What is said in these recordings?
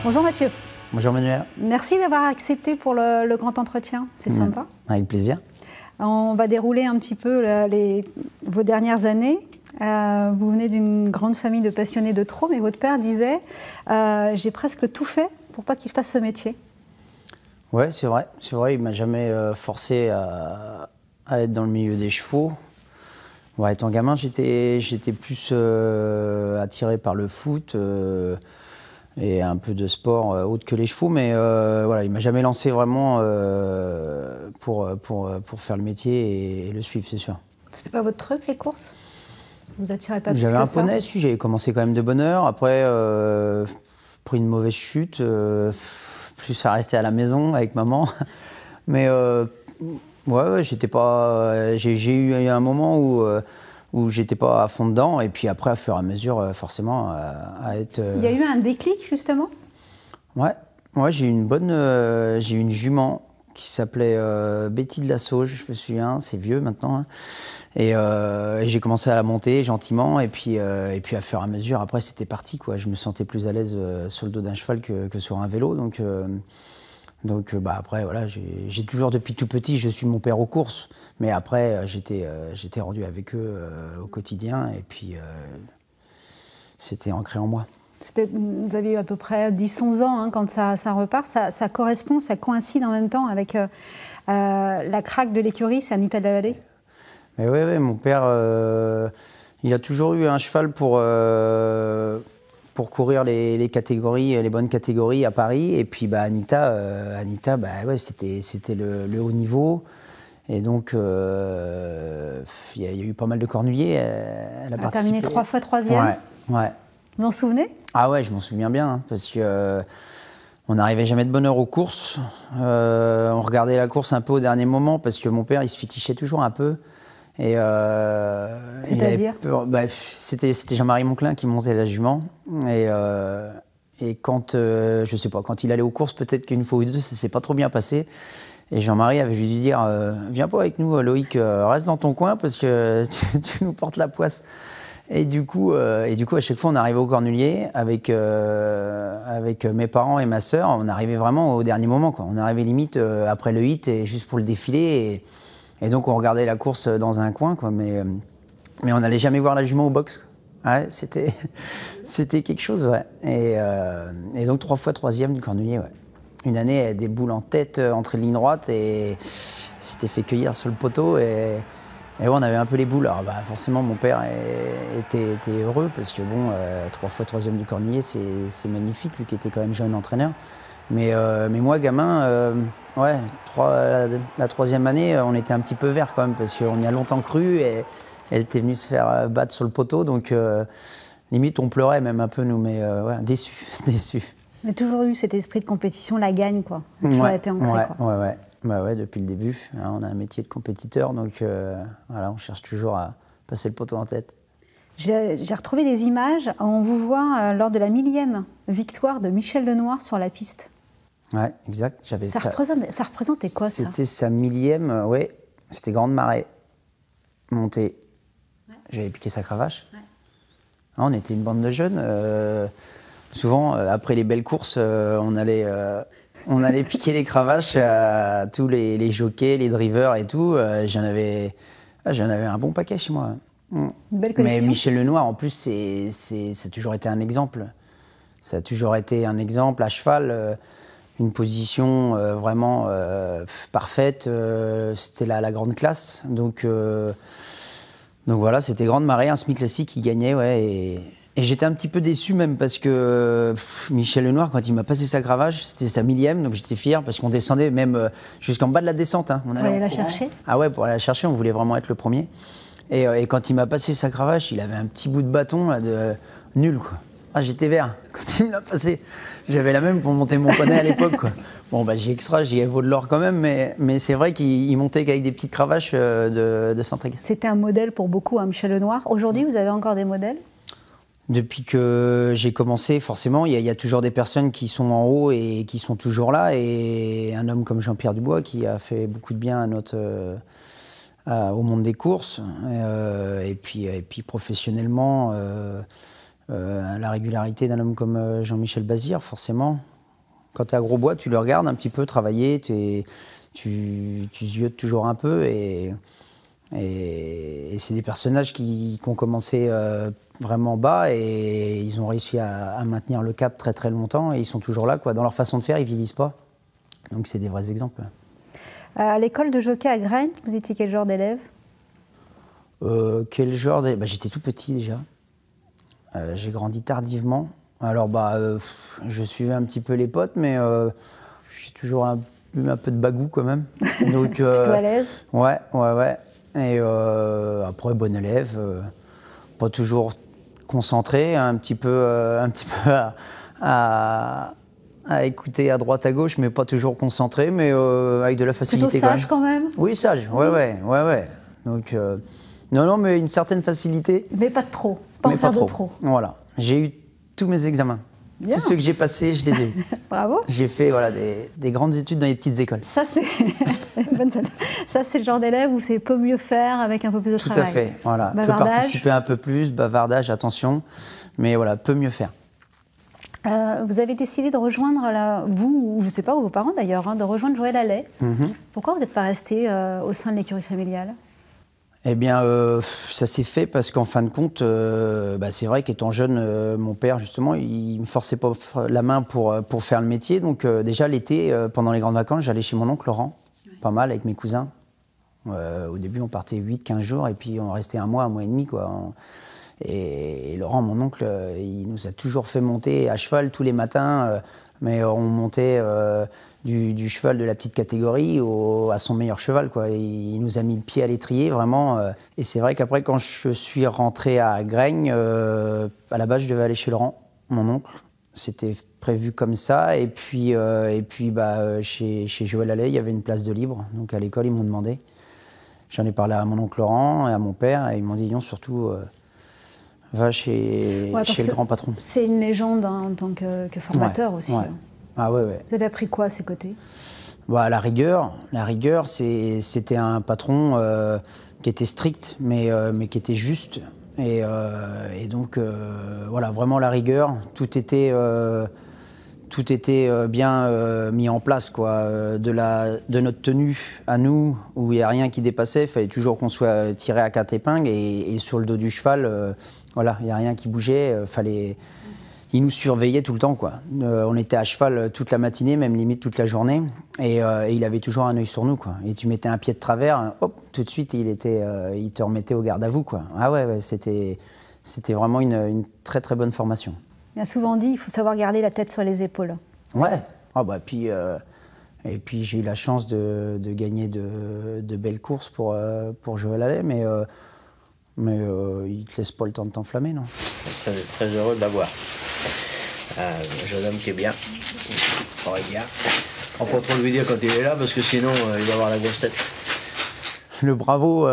Bonjour Mathieu. Bonjour Manuel. Merci d'avoir accepté pour le grand entretien, c'est sympa. Avec plaisir. On va dérouler un petit peu vos dernières années. Vous venez d'une grande famille de passionnés de trot, mais votre père disait j'ai presque tout fait pour pas qu'il fasse ce métier. Ouais, c'est vrai. C'est vrai, il m'a jamais forcé à être dans le milieu des chevaux. Ouais, étant gamin, j'étais plus attiré par le foot et un peu de sport autre que les chevaux, mais voilà, il m'a jamais lancé vraiment pour faire le métier et le suivre, c'est sûr. C'était pas votre truc, les courses? Ça vous attirait pas plus que ça? J'avais un poney, si, j'avais commencé quand même de bonne heure. Après, pris une mauvaise chute, plus à rester à la maison avec maman. Mais ouais, j'étais pas. J'ai eu un moment où j'étais pas à fond dedans, et puis après, à fur et à mesure, forcément, à être. Il y a eu un déclic, justement? Ouais, j'ai eu une jument qui s'appelait Betty de la Sauge, je me souviens, c'est vieux maintenant. Hein. Et j'ai commencé à la monter gentiment, et puis à fur et à mesure, après c'était parti, quoi. Je me sentais plus à l'aise sur le dos d'un cheval que sur un vélo, donc après voilà, j'ai toujours depuis tout petit, je suis mon père aux courses, mais après j'étais rendu avec eux au quotidien, et puis c'était ancré en moi. Vous aviez eu à peu près 10-11 ans hein, quand ça repart. Ça correspond, ça coïncide en même temps avec la craque de l'écurie, c'est Anita de la Vallée. Mais ouais, mon père, il a toujours eu un cheval pour courir les catégories, les bonnes catégories à Paris. Et puis Anita, ouais, c'était le haut niveau. Et donc, il y a eu pas mal de cornuliers. Elle a participé. Terminé 3 fois 3e. Ouais. Vous en souvenez? Ah ouais, je m'en souviens bien, hein, parce que on n'arrivait jamais de bonne heure aux courses. On regardait la course un peu au dernier moment, parce que mon père, il se fichait toujours un peu. Et c'est-à-dire c'était Jean-Marie Monclin qui montait la jument. Et quand, je sais pas, quand il allait aux courses, peut-être qu'une fois ou deux, ça s'est pas trop bien passé. Et Jean-Marie avait dû dire viens pas avec nous, Loïc, reste dans ton coin parce que tu nous portes la poisse. Et du coup, à chaque fois, on arrivait au cornulier avec mes parents et ma sœur. On arrivait vraiment au dernier moment, quoi. On arrivait limite après le hit, et juste pour le défilé. Et donc, on regardait la course dans un coin, quoi. Mais on n'allait jamais voir la jument au box. Ouais, c'était quelque chose, ouais. Et donc, 3 fois 3e du cornulier, ouais. Une année, elle a des boules en tête, entre les lignes droites, et s'était fait cueillir sur le poteau. Et ouais, on avait un peu les boules. Alors, forcément, mon père était heureux, parce que bon, 3 fois 3e du cornulier, c'est magnifique, lui qui était quand même jeune entraîneur. Mais moi, gamin, ouais, la 3e année, on était un petit peu vert quand même, parce qu'on y a longtemps cru, et elle était venue se faire battre sur le poteau, donc limite on pleurait même un peu nous, mais ouais, déçus. On a toujours eu cet esprit de compétition, la gagne, quoi. Ça a été ancré, quoi. Ouais. Ouais, depuis le début, hein, on a un métier de compétiteur, donc voilà, on cherche toujours à passer le poteau en tête. J'ai retrouvé des images, on vous voit lors de la 1000e victoire de Michel Lenoir sur la piste. Ouais, exact. Ça représentait quoi, ça? C'était sa 1000e, ouais. C'était Grande Marée, montée. Ouais. J'avais piqué sa cravache. Ouais. Ah, on était une bande de jeunes. Souvent, après les belles courses, on allait piquer les cravaches à tous les jockeys, les drivers et tout. J'en avais un bon paquet chez moi. Une belle collection. Mais Michel Lenoir, en plus, ça a toujours été un exemple. Ça a toujours été un exemple à cheval. Une position vraiment parfaite, c'était la grande classe. Donc voilà, c'était Grande Marée, un semi-classique qui gagnait, ouais. Et j'étais un petit peu déçu même parce que Michel Lenoir, quand il m'a passé sa cravache, c'était sa 1000e, donc j'étais fier parce qu'on descendait même jusqu'en bas de la descente. Hein. On allait la chercher. Ah ouais, pour aller la chercher, on voulait vraiment être le premier. Et quand il m'a passé sa cravache, il avait un petit bout de bâton là, de nul, quoi. Ah, j'étais vert quand il me l'a passé. J'avais la même pour monter mon poney à l'époque, quoi. Bon, j'ai extra, j'y ai vaut de l'or quand même, mais c'est vrai qu'il montait avec des petites cravaches de Saint-Tréguier. C'était un modèle pour beaucoup, hein, Michel Lenoir. Aujourd'hui, vous avez encore des modèles? Depuis que j'ai commencé, forcément, il y a toujours des personnes qui sont en haut et qui sont toujours là. Et un homme comme Jean-Pierre Dubois qui a fait beaucoup de bien au monde des courses. Et puis professionnellement, la régularité d'un homme comme Jean-Michel Bazir, forcément. Quand tu es à Grosbois, tu le regardes un petit peu travailler, tu ziotes toujours un peu et c'est des personnages qui ont commencé vraiment bas et ils ont réussi à maintenir le cap très très longtemps et ils sont toujours là, quoi. Dans leur façon de faire, ils vieillissent pas. Donc c'est des vrais exemples. À l'école de jockey à Graines, vous étiez quel genre d'élève? Quel genre d'élève? J'étais tout petit déjà. J'ai grandi tardivement. Alors je suivais un petit peu les potes, mais j'ai toujours eu un peu de bagou quand même. Donc, plutôt à l'aise? Ouais. Et après, bon élève, pas toujours concentré, un petit peu à écouter à droite à gauche, mais pas toujours concentré, mais avec de la facilité. Plutôt sage quand même? Oui, sage, ouais. Donc, non, mais une certaine facilité. Mais pas de trop, pas en faire de trop. Voilà, j'ai eu tous mes examens. Bien. Tous ceux que j'ai passés, je les ai eus. Bravo. J'ai fait des grandes études dans les petites écoles. Ça, c'est le genre d'élève où c'est peut mieux faire avec un peu plus de travail. Tout à fait, voilà. Peut participer un peu plus, bavardage, attention, mais voilà, peut mieux faire. Vous avez décidé de rejoindre, vous, ou je ne sais pas, ou vos parents d'ailleurs, hein, de rejoindre Joël Allais. Pourquoi vous n'êtes pas resté au sein de l'écurie familiale? Eh bien, ça s'est fait parce qu'en fin de compte, c'est vrai qu'étant jeune, mon père, justement, il me forçait pas la main pour faire le métier. Donc déjà, l'été, pendant les grandes vacances, j'allais chez mon oncle Laurent, pas mal, avec mes cousins. Au début, on partait 8-15 jours, et puis on restait un mois et demi, quoi. Et Laurent, mon oncle, il nous a toujours fait monter à cheval tous les matins, mais on montait du cheval de la petite catégorie à son meilleur cheval, quoi. Et il nous a mis le pied à l'étrier, vraiment. Et c'est vrai qu'après, quand je suis rentré à Graignes, à la base, je devais aller chez Laurent, mon oncle. C'était prévu comme ça. Et puis chez Joël Allais, il y avait une place de libre. Donc à l'école, ils m'ont demandé. J'en ai parlé à mon oncle Laurent et à mon père. Et ils m'ont dit, non, surtout... va chez le grand patron. C'est une légende en tant que formateur aussi. Ouais. Ah ouais. Vous avez appris quoi à ses côtés? La rigueur, c'était un patron qui était strict, mais qui était juste. Et donc, vraiment la rigueur. Tout était bien mis en place, quoi. De notre tenue à nous, où il n'y a rien qui dépassait, il fallait toujours qu'on soit tiré à quatre épingles. Et sur le dos du cheval, il n'y a rien qui bougeait. Il nous surveillait tout le temps, quoi. On était à cheval toute la matinée, même limite toute la journée. Et il avait toujours un œil sur nous, quoi. Et tu mettais un pied de travers, hop, tout de suite, il te remettait au garde à vous, quoi. Ah ouais, c'était vraiment une très très bonne formation. Il a souvent dit, il faut savoir garder la tête sur les épaules. Ouais. Et puis j'ai eu la chance de gagner de belles courses pour Joël Allais, mais il ne te laisse pas le temps de t'enflammer, non? Très, très heureux de l'avoir. Un jeune homme qui est bien, regarde. On peut pas trop lui dire quand il est là, parce que sinon il va avoir la grosse tête. Le bravo,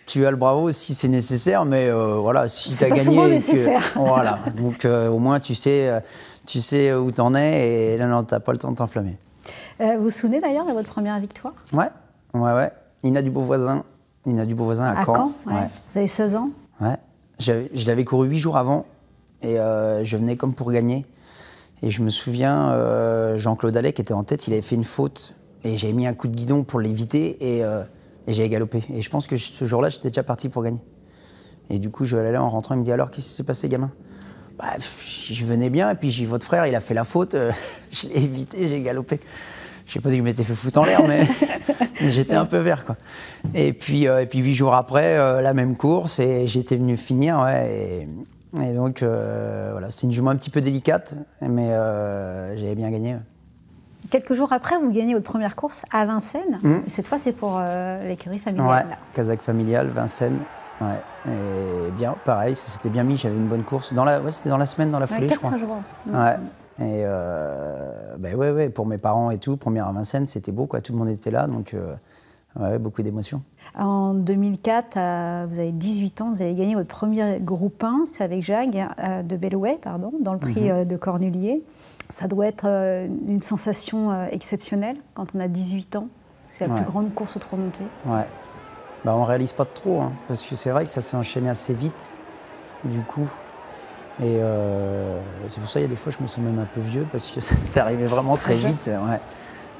tu as le bravo si c'est nécessaire, mais si tu as gagné... C'est pas souvent nécessaire. Voilà, donc au moins tu sais où t'en es, et là non, t'as pas le temps de t'enflammer. Vous vous souvenez d'ailleurs de votre première victoire? Ouais. Nina Dubeauvoisin à Caen. Ouais. Vous avez 16 ans? Ouais. Je l'avais couru 8 jours avant, et je venais comme pour gagner. Et je me souviens, Jean-Claude Allais, qui était en tête, il avait fait une faute, et j'avais mis un coup de guidon pour l'éviter, et j'avais galopé. Et je pense que ce jour-là, j'étais déjà parti pour gagner. Et du coup, Joël Allais, en rentrant, il me dit, alors, qu'est-ce qui s'est passé, gamin? Je venais bien, et puis j'ai votre frère, il a fait la faute, je l'ai évité, j'ai galopé. Je sais pas si je m'étais fait foutre en l'air, mais j'étais un peu vert, quoi. Et puis 8 jours après, la même course, et j'étais venu finir, ouais. Et donc, c'était une jument un petit peu délicate, mais j'avais bien gagné. Quelques jours après, vous gagnez votre première course à Vincennes. Et cette fois, c'est pour l'écurie familiale. Ouais, Kazakh familial, Vincennes. Ouais. Et bien, pareil, ça s'était bien mis, j'avais une bonne course. C'était dans la semaine, dans la foulée, je crois. 4-5 jours. Ouais. Et pour mes parents et tout, première à Vincennes, c'était beau, quoi. Tout le monde était là, donc beaucoup d'émotions. En 2004, vous avez 18 ans, vous avez gagné votre premier groupe 1, c'est avec Jacques de Bellouet, dans le prix de Cornulier. Ça doit être une sensation exceptionnelle quand on a 18 ans. C'est la plus grande course au trot monté. Ouais. On réalise pas trop, hein, parce que c'est vrai que ça s'est enchaîné assez vite, du coup. Et c'est pour ça qu'il y a des fois je me sens même un peu vieux parce que ça arrivait vraiment très vite.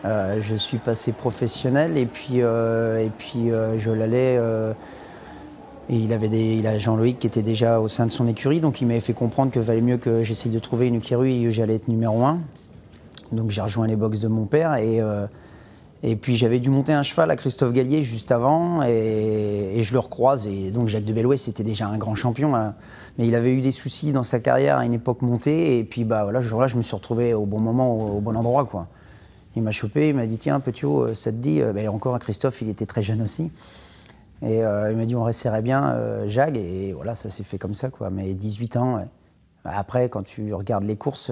Ouais. Je suis passé professionnel et puis je l'allais. Et il a Jean-Loïc qui était déjà au sein de son écurie, donc il m'avait fait comprendre qu'il valait mieux que j'essaye de trouver une écurie où j'allais être numéro 1. Donc j'ai rejoint les box de mon père et puis j'avais dû monter un cheval à Christophe Gallier juste avant et je le recroise. Et donc Jacques de Bellouet c'était déjà un grand champion, hein, mais il avait eu des soucis dans sa carrière à une époque montée et puis bah voilà, ce jour-là je me suis retrouvé au bon moment, au bon endroit quoi. Il m'a chopé, il m'a dit tiens Petiot, ça te dit, bah, encore Christophe il était très jeune aussi. Et il m'a dit on resterait bien Jag et voilà ça s'est fait comme ça quoi. Mais 18 ans, ouais. Après quand tu regardes les courses,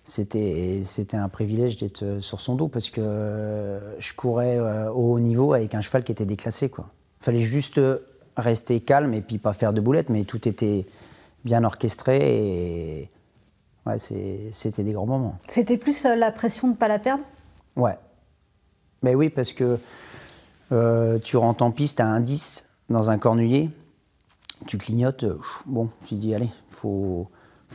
c'était un privilège d'être sur son dos parce que je courais au haut niveau avec un cheval qui était déclassé quoi. Fallait juste rester calme et puis pas faire de boulettes, mais tout était bien orchestré et ouais, c'était des grands moments. C'était plus la pression de ne pas la perdre? Ouais. Mais oui parce que tu rentres en piste à 1,10 dans un cornulier, tu clignotes, bon, tu dis allez, faut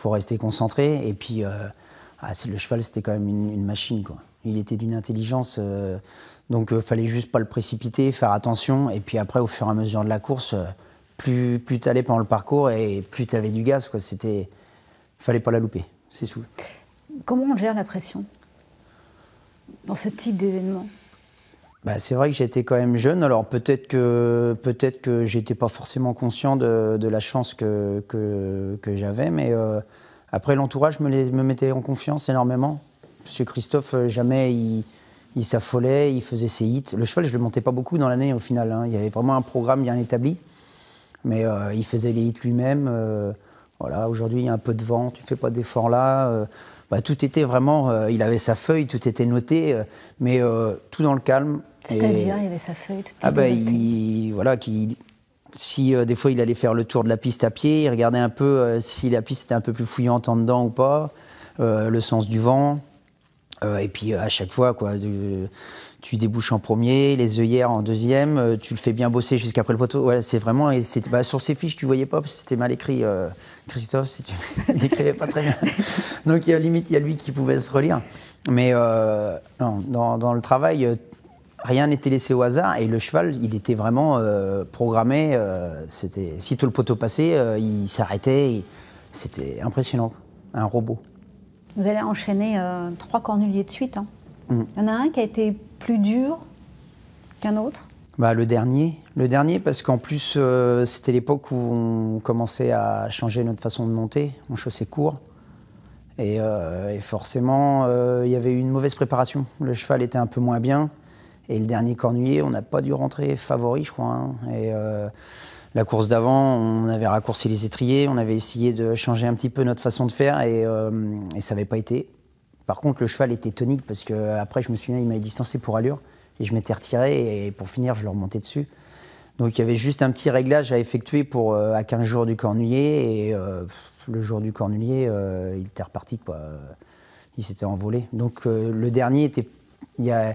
rester concentré. Et puis, le cheval, c'était quand même une machine, quoi. Il était d'une intelligence, donc fallait juste pas le précipiter, faire attention. Et puis après, au fur et à mesure de la course, plus tu allais pendant le parcours et plus tu avais du gaz, quoi. Fallait pas la louper, c'est tout. Comment on gère la pression dans ce type d'événement? Bah, c'est vrai que j'étais quand même jeune, alors peut-être que j'étais pas forcément conscient de la chance que j'avais, mais après l'entourage me mettait en confiance énormément. Parce que Christophe, jamais il s'affolait, il faisait ses hits. Le cheval, je le montais pas beaucoup dans l'année au final, hein. Il y avait vraiment un programme bien établi, mais il faisait les hits lui-même. Voilà, aujourd'hui il y a un peu de vent, tu fais pas d'effort là. Bah, tout était vraiment, il avait sa feuille, tout était noté, mais tout dans le calme. C'est-à-dire, il avait sa feuille, tout était noté. Si des fois il allait faire le tour de la piste à pied, il regardait un peu si la piste était un peu plus fouillante en dedans ou pas, le sens du vent, et puis à chaque fois, quoi, tu débouches en premier, les œillères en deuxième, tu le fais bien bosser jusqu'après le poteau. Ouais, c'est vraiment, sur ses fiches, tu voyais pas parce que c'était mal écrit. Christophe, il n'écrivait pas très bien. Donc limite, il y a lui qui pouvait se relire. Mais non, dans le travail, rien n'était laissé au hasard et le cheval, il était vraiment programmé. Si tout le poteau passait, il s'arrêtait. C'était impressionnant, un robot. Vous allez enchaîner 3 cornuliers de suite, hein. Il y en a un qui a été plus dur qu'un autre? Bah, le dernier parce qu'en plus c'était l'époque où on commençait à changer notre façon de monter, on chaussait court et forcément il y avait eu une mauvaise préparation, le cheval était un peu moins bien et le dernier cornulier on n'a pas dû rentrer favori je crois, hein. Et la course d'avant on avait raccourci les étriers, on avait essayé de changer un petit peu notre façon de faire et ça n'avait pas été. Par contre, le cheval était tonique parce qu'après, je me souviens, il m'avait distancé pour allure et je m'étais retiré et pour finir, je le remontais dessus. Donc, il y avait juste un petit réglage à effectuer à 15 jours du cornulier et le jour du cornulier, il était reparti, quoi. Il s'était envolé. Donc, le dernier était... Il y a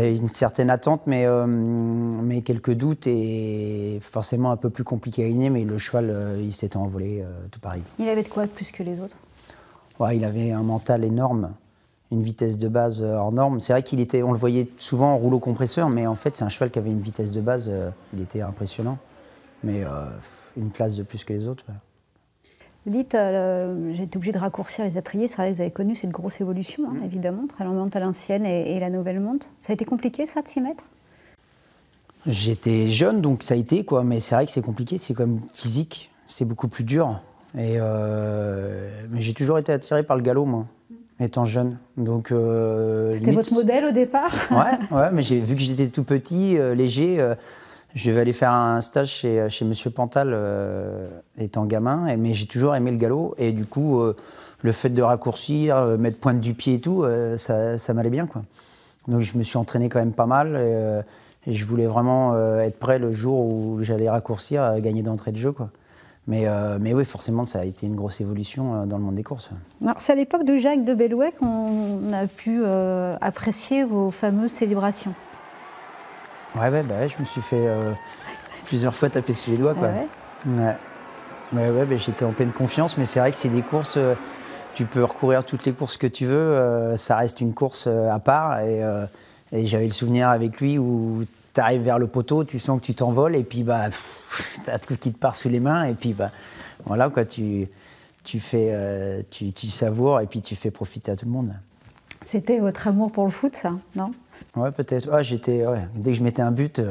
une certaine attente, mais quelques doutes et forcément un peu plus compliqué à gagner, mais le cheval, il s'était envolé tout pareil. Il avait de quoi de plus que les autres? Ouais, il avait un mental énorme, une vitesse de base hors norme. C'est vrai on le voyait souvent en rouleau compresseur, mais en fait, c'est un cheval qui avait une vitesse de base, il était impressionnant. Mais une classe de plus que les autres. Ouais. Vous dites, j'ai été obligée de raccourcir les étriers. C'est vrai que vous avez connu cette grosse évolution, hein, évidemment, entre la monte à l'ancienne et la nouvelle monte. Ça a été compliqué, ça, de s'y mettre? J'étais jeune, donc ça a été, quoi. Mais c'est vrai que c'est compliqué, c'est quand même physique, c'est beaucoup plus dur. Mais j'ai toujours été attiré par le galop, moi, étant jeune. Donc, c'était votre modèle au départ? Ouais, mais vu que j'étais tout petit, léger, je devais aller faire un stage chez Monsieur Pantal, étant gamin, mais j'ai toujours aimé le galop. Et du coup, le fait de raccourcir, mettre pointe du pied et tout, ça m'allait bien, quoi. Donc je me suis entraîné quand même pas mal. Et je voulais vraiment être prêt le jour où j'allais raccourcir, gagner d'entrée de jeu, quoi. Mais oui, forcément, ça a été une grosse évolution dans le monde des courses. C'est à l'époque de Jacques de Bellouet qu'on a pu apprécier vos fameuses célébrations. Ouais, je me suis fait plusieurs fois taper sur les doigts, quoi. Ah ouais. Ouais. Ouais, ben, j'étais en pleine confiance, mais c'est vrai que c'est des courses, tu peux recourir toutes les courses que tu veux, ça reste une course à part. Et j'avais le souvenir avec lui où tu arrives vers le poteau, tu sens que tu t'envoles, et puis bah, t'as tout qui te part sous les mains, et puis bah, voilà, quoi, tu savoures, et puis tu fais profiter à tout le monde. C'était votre amour pour le foot, ça, non? Ouais, peut-être. Ah, dès que je mettais un but,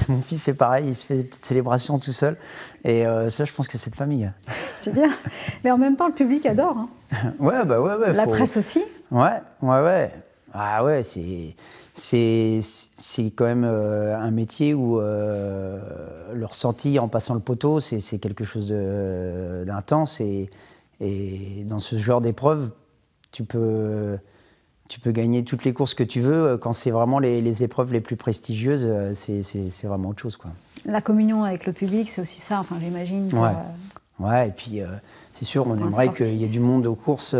mon fils c'est pareil, il se fait des célébrations tout seul. Et ça, je pense que c'est de famille. C'est bien. Mais en même temps, le public adore. Hein. Ouais. La presse aussi. Ouais. Ah ouais, c'est quand même un métier où le ressenti en passant le poteau, c'est quelque chose d'intense. Et dans ce genre d'épreuve, tu peux gagner toutes les courses que tu veux. Quand c'est vraiment les épreuves les plus prestigieuses, c'est vraiment autre chose, quoi. La communion avec le public, c'est aussi ça, enfin, j'imagine. Ouais, et puis c'est sûr, on aimerait qu'il y ait du monde aux courses,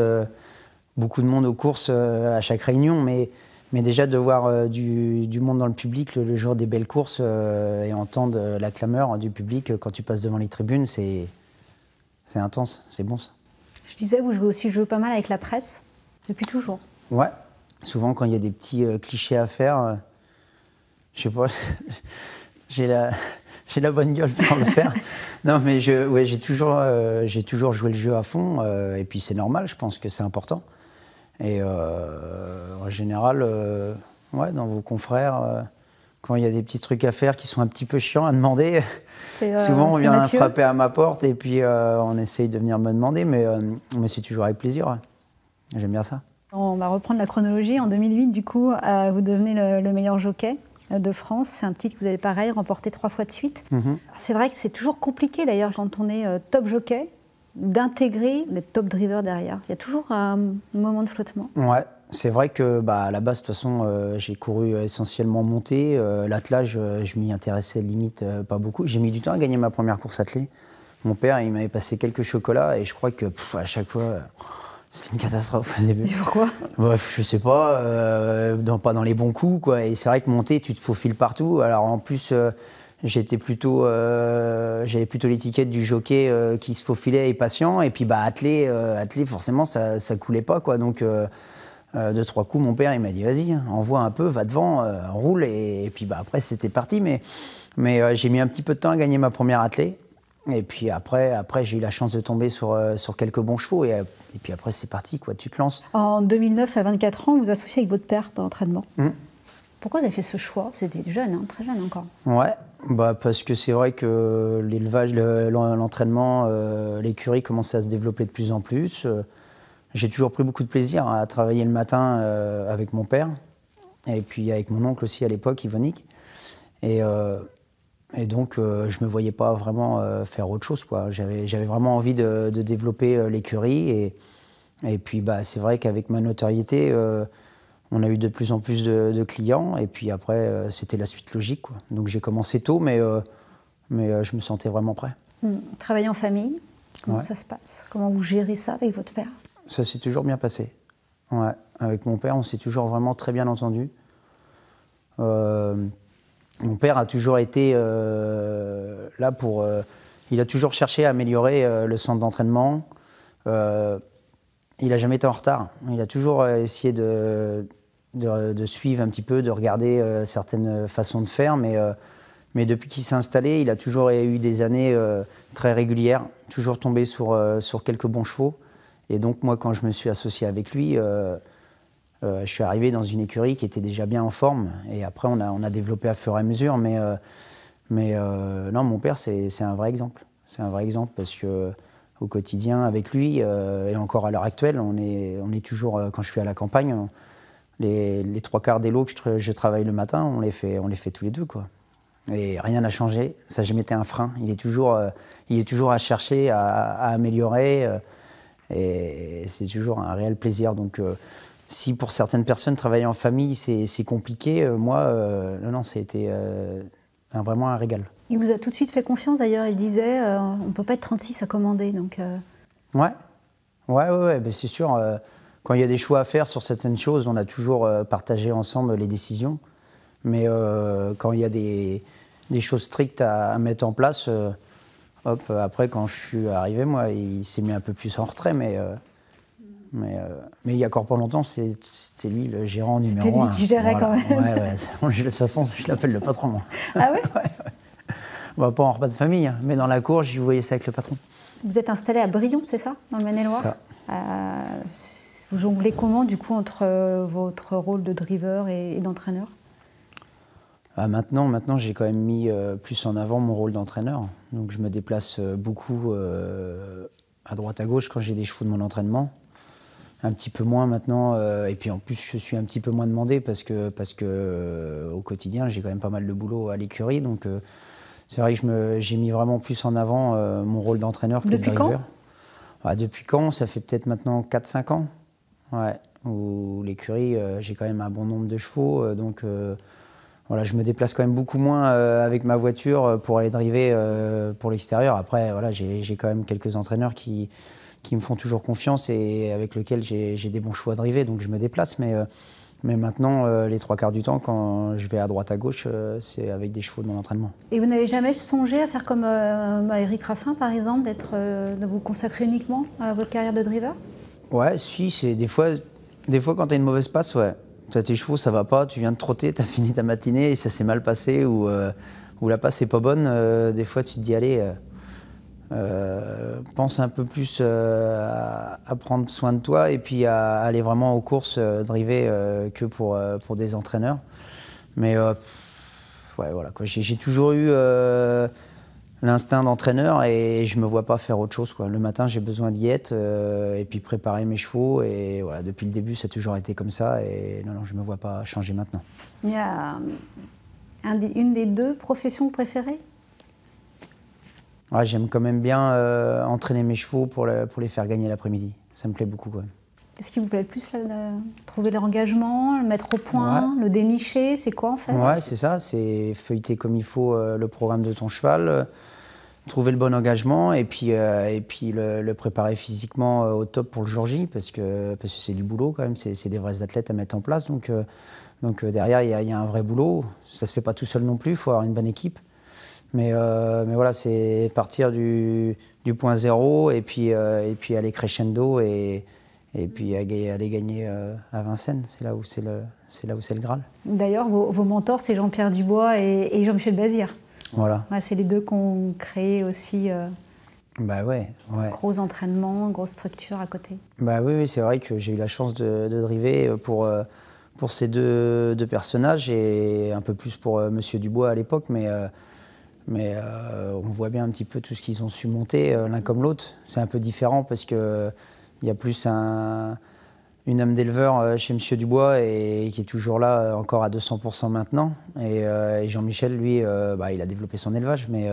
beaucoup de monde aux courses à chaque réunion, mais déjà de voir du monde dans le public le jour des belles courses et entendre la clameur du public quand tu passes devant les tribunes, c'est intense, c'est bon ça. Je disais, vous jouez pas mal avec la presse, depuis toujours. Ouais, souvent quand il y a des petits clichés à faire, je sais pas, j'ai la bonne gueule pour le faire. Non, mais j'ai toujours joué le jeu à fond, et puis c'est normal, je pense que c'est important. Et en général, dans vos confrères, quand il y a des petits trucs à faire qui sont un petit peu chiants à demander, souvent on vient frapper à ma porte et puis on essaye de venir me demander, mais c'est toujours avec plaisir. Ouais. J'aime bien ça. On va reprendre la chronologie. En 2008, du coup, vous devenez le meilleur jockey de France. C'est un titre que vous avez pareil remporté 3 fois de suite. C'est vrai que c'est toujours compliqué d'ailleurs quand on est top jockey d'intégrer les top drivers derrière. Il y a toujours un moment de flottement. Ouais, c'est vrai que à la base, de toute façon, j'ai couru essentiellement monté. L'attelage, je m'y intéressais limite pas beaucoup. J'ai mis du temps à gagner ma première course attelée. Mon père, il m'avait passé quelques chocolats et je crois que à chaque fois, c'était une catastrophe au début. Et pourquoi ? Je sais pas, pas dans les bons coups, quoi. Et c'est vrai que monter, tu te faufiles partout. Alors en plus, j'avais plutôt l'étiquette du jockey qui se faufilait et patient. Et puis attelé, forcément, ça coulait pas, quoi. Donc 2-3 coups, mon père, il m'a dit vas-y, envoie un peu, va devant, roule. Et puis après, c'était parti. Mais j'ai mis un petit peu de temps à gagner ma première attelée. Et puis après j'ai eu la chance de tomber sur quelques bons chevaux. Et puis après, c'est parti, quoi. Tu te lances. En 2009, à 24 ans, vous vous associez avec votre père dans l'entraînement. Pourquoi vous avez fait ce choix? C'était jeune, hein, très jeune encore. Ouais, parce que c'est vrai que l'élevage, l'entraînement, l'écurie commençait à se développer de plus en plus. J'ai toujours pris beaucoup de plaisir à travailler le matin avec mon père. Et puis avec mon oncle aussi à l'époque, Yvonique. Et donc, je ne me voyais pas vraiment faire autre chose, quoi. J'avais vraiment envie de développer l'écurie. Et puis, c'est vrai qu'avec ma notoriété, on a eu de plus en plus de clients. Et puis après, c'était la suite logique, quoi. Donc, j'ai commencé tôt, mais je me sentais vraiment prêt. Travailler en famille, comment ça se passe? Comment vous gérez ça avec votre père? Ça s'est toujours bien passé. Ouais. Avec mon père, on s'est toujours vraiment très bien entendu. Mon père a toujours été là pour... il a toujours cherché à améliorer le centre d'entraînement. Il n'a jamais été en retard. Il a toujours essayé de suivre un petit peu, de regarder certaines façons de faire. Mais depuis qu'il s'est installé, il a toujours eu des années très régulières, toujours tombé sur quelques bons chevaux. Et donc moi, quand je me suis associé avec lui... je suis arrivé dans une écurie qui était déjà bien en forme et après on a développé à fur et à mesure, mais non, mon père c'est un vrai exemple. C'est un vrai exemple parce que au quotidien avec lui et encore à l'heure actuelle, on est toujours, quand je suis à la campagne, les 3/4 des lots que je travaille le matin, on les fait tous les deux, quoi. Et rien n'a changé, ça n'a jamais été un frein. Il est toujours à chercher, à améliorer et c'est toujours un réel plaisir. Donc si pour certaines personnes, travailler en famille, c'est compliqué, moi, non, ça a été vraiment un régal. Il vous a tout de suite fait confiance, d'ailleurs. Il disait, on ne peut pas être 36 à commander, donc... Ouais, ben c'est sûr. Quand il y a des choix à faire sur certaines choses, on a toujours partagé ensemble les décisions. Mais quand il y a des choses strictes à mettre en place, Hop, après, quand je suis arrivé, moi, il s'est mis un peu plus en retrait, mais il y a encore pas longtemps, c'était lui le gérant numéro 1. C'était lui qui gérait quand même. Ouais, de toute façon, je l'appelle le patron, moi. Ah ouais? Ouais. Bah, pas en repas de famille, hein, mais dans la cour, j'y voyais ça avec le patron. Vous êtes installé à Brion, c'est ça, dans le Maine-et-Loire? Vous jonglez comment, du coup, entre votre rôle de driver et d'entraîneur? Maintenant j'ai quand même mis plus en avant mon rôle d'entraîneur. Donc je me déplace beaucoup à droite à gauche quand j'ai des chevaux de mon entraînement. Un petit peu moins maintenant, et puis en plus je suis un petit peu moins demandé parce que au quotidien j'ai quand même pas mal de boulot à l'écurie. Donc c'est vrai que j'ai mis vraiment plus en avant mon rôle d'entraîneur que de driver. Depuis quand? Depuis quand? Ça fait peut-être maintenant 4-5 ans. Ouais, où l'écurie, j'ai quand même un bon nombre de chevaux. Donc voilà, je me déplace quand même beaucoup moins avec ma voiture pour aller driver pour l'extérieur. Après, voilà, j'ai quand même quelques entraîneurs qui me font toujours confiance et avec lesquels j'ai des bons chevaux à driver, donc je me déplace. Mais maintenant, les 3/4 du temps, quand je vais à droite à gauche, c'est avec des chevaux de mon entraînement. Et vous n'avez jamais songé à faire comme Éric Raffin, par exemple, de vous consacrer uniquement à votre carrière de driver? Ouais, si, c'est des fois quand tu as une mauvaise passe, ouais. Tu as tes chevaux, ça va pas, tu viens de trotter, tu as fini ta matinée et ça s'est mal passé ou la passe n'est pas bonne. Des fois, tu te dis, allez, pense un peu plus à prendre soin de toi et puis à aller vraiment aux courses driver que pour des entraîneurs. Mais ouais, voilà, quoi. J'ai toujours eu l'instinct d'entraîneur et je me vois pas faire autre chose, quoi. Le matin, j'ai besoin d'y être et puis préparer mes chevaux. Et voilà, depuis le début, ça a toujours été comme ça. Et non, je me vois pas changer maintenant. Il y a une des deux professions préférées? Ouais, j'aime quand même bien entraîner mes chevaux pour les faire gagner l'après-midi. Ça me plaît beaucoup, quoi. Qu'est-ce qui vous plaît le plus, là, de trouver l'engagement, le mettre au point, le dénicher? C'est quoi, en fait? Ouais, c'est ça. C'est feuilleter comme il faut le programme de ton cheval, trouver le bon engagement et puis le préparer physiquement au top pour le jour J, parce que c'est du boulot quand même. C'est des vrais athlètes à mettre en place. Donc derrière, il y a un vrai boulot. Ça se fait pas tout seul non plus. Il faut avoir une bonne équipe. Mais voilà, c'est partir du point zéro et puis aller crescendo et puis aller gagner à Vincennes. C'est là où c'est le Graal. D'ailleurs, vos mentors, c'est Jean-Pierre Dubois et Jean-Michel Bazir. Voilà. Ouais, c'est les deux qui ont créé aussi bah ouais. gros entraînements, grosse structure à côté. Bah oui, c'est vrai que j'ai eu la chance de driver pour ces deux personnages et un peu plus pour Monsieur Dubois à l'époque, mais on voit bien un petit peu tout ce qu'ils ont su monter l'un comme l'autre. C'est un peu différent parce qu'il y a plus une âme d'éleveur chez Monsieur Dubois et qui est toujours là encore à 200% maintenant. Et Jean-Michel, lui, il a développé son élevage, mais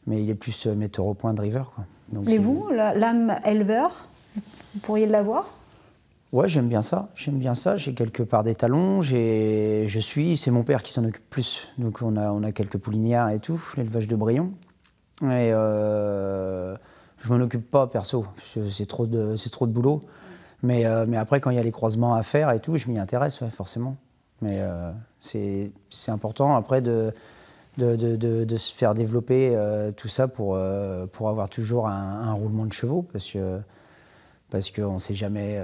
il est plus metteur au point, driver, quoi. Donc, et vous, l'âme éleveur, vous pourriez l'avoir? Ouais, j'aime bien ça. J'ai quelque part des talons. C'est mon père qui s'en occupe plus. Donc on a quelques poulinières et tout, l'élevage de Brion. Et je m'en occupe pas perso. C'est trop de boulot. Mais après, quand il y a les croisements à faire et tout, je m'y intéresse, ouais, forcément. Mais c'est important après de se faire développer tout ça pour avoir toujours un roulement de chevaux, parce qu'on ne sait jamais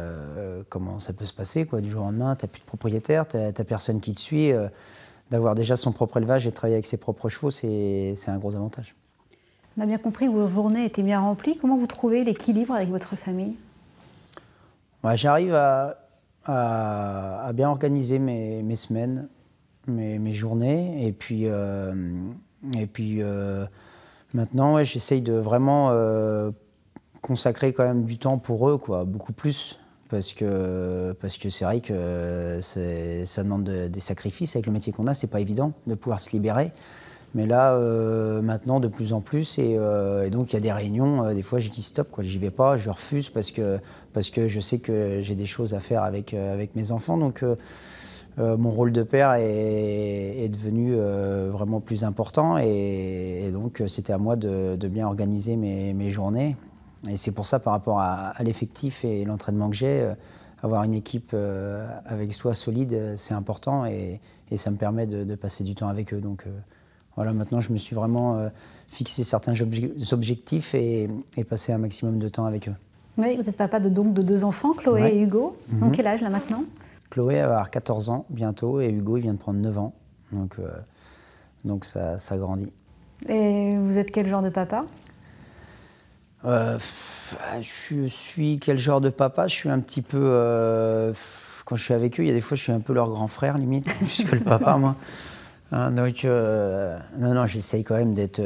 comment ça peut se passer, quoi. Du jour au lendemain, tu n'as plus de propriétaire, tu n'as personne qui te suit. D'avoir déjà son propre élevage et de travailler avec ses propres chevaux, c'est un gros avantage. On a bien compris que vos journées étaient bien remplies. Comment vous trouvez l'équilibre avec votre famille? Ouais, j'arrive à bien organiser mes semaines, mes journées. Et puis maintenant, ouais, j'essaye de vraiment consacrer quand même du temps pour eux, quoi, beaucoup plus, parce que c'est vrai que ça demande des sacrifices. Avec le métier qu'on a, c'est pas évident de pouvoir se libérer. Mais là, maintenant, de plus en plus, et donc il y a des réunions, des fois je dis stop, quoi, j'y vais pas, je refuse parce que je sais que j'ai des choses à faire avec mes enfants. Donc mon rôle de père est devenu vraiment plus important, et donc c'était à moi de bien organiser mes journées. Et c'est pour ça, par rapport à l'effectif et l'entraînement que j'ai, avoir une équipe avec soi solide, c'est important, et ça me permet de passer du temps avec eux. Donc Voilà, maintenant, je me suis vraiment fixé certains objectifs et passé un maximum de temps avec eux. Oui, vous êtes papa de 2 enfants, Chloé et Hugo. Donc, quel âge là maintenant? Chloé va avoir 14 ans bientôt et Hugo, il vient de prendre 9 ans. Donc ça grandit. Et vous êtes quel genre de papa? Je suis quel genre de papa? Je suis un petit peu... quand je suis avec eux, il y a des fois, je suis un peu leur grand frère, limite, plus que le papa, moi. Hein, donc, non, j'essaye quand même d'être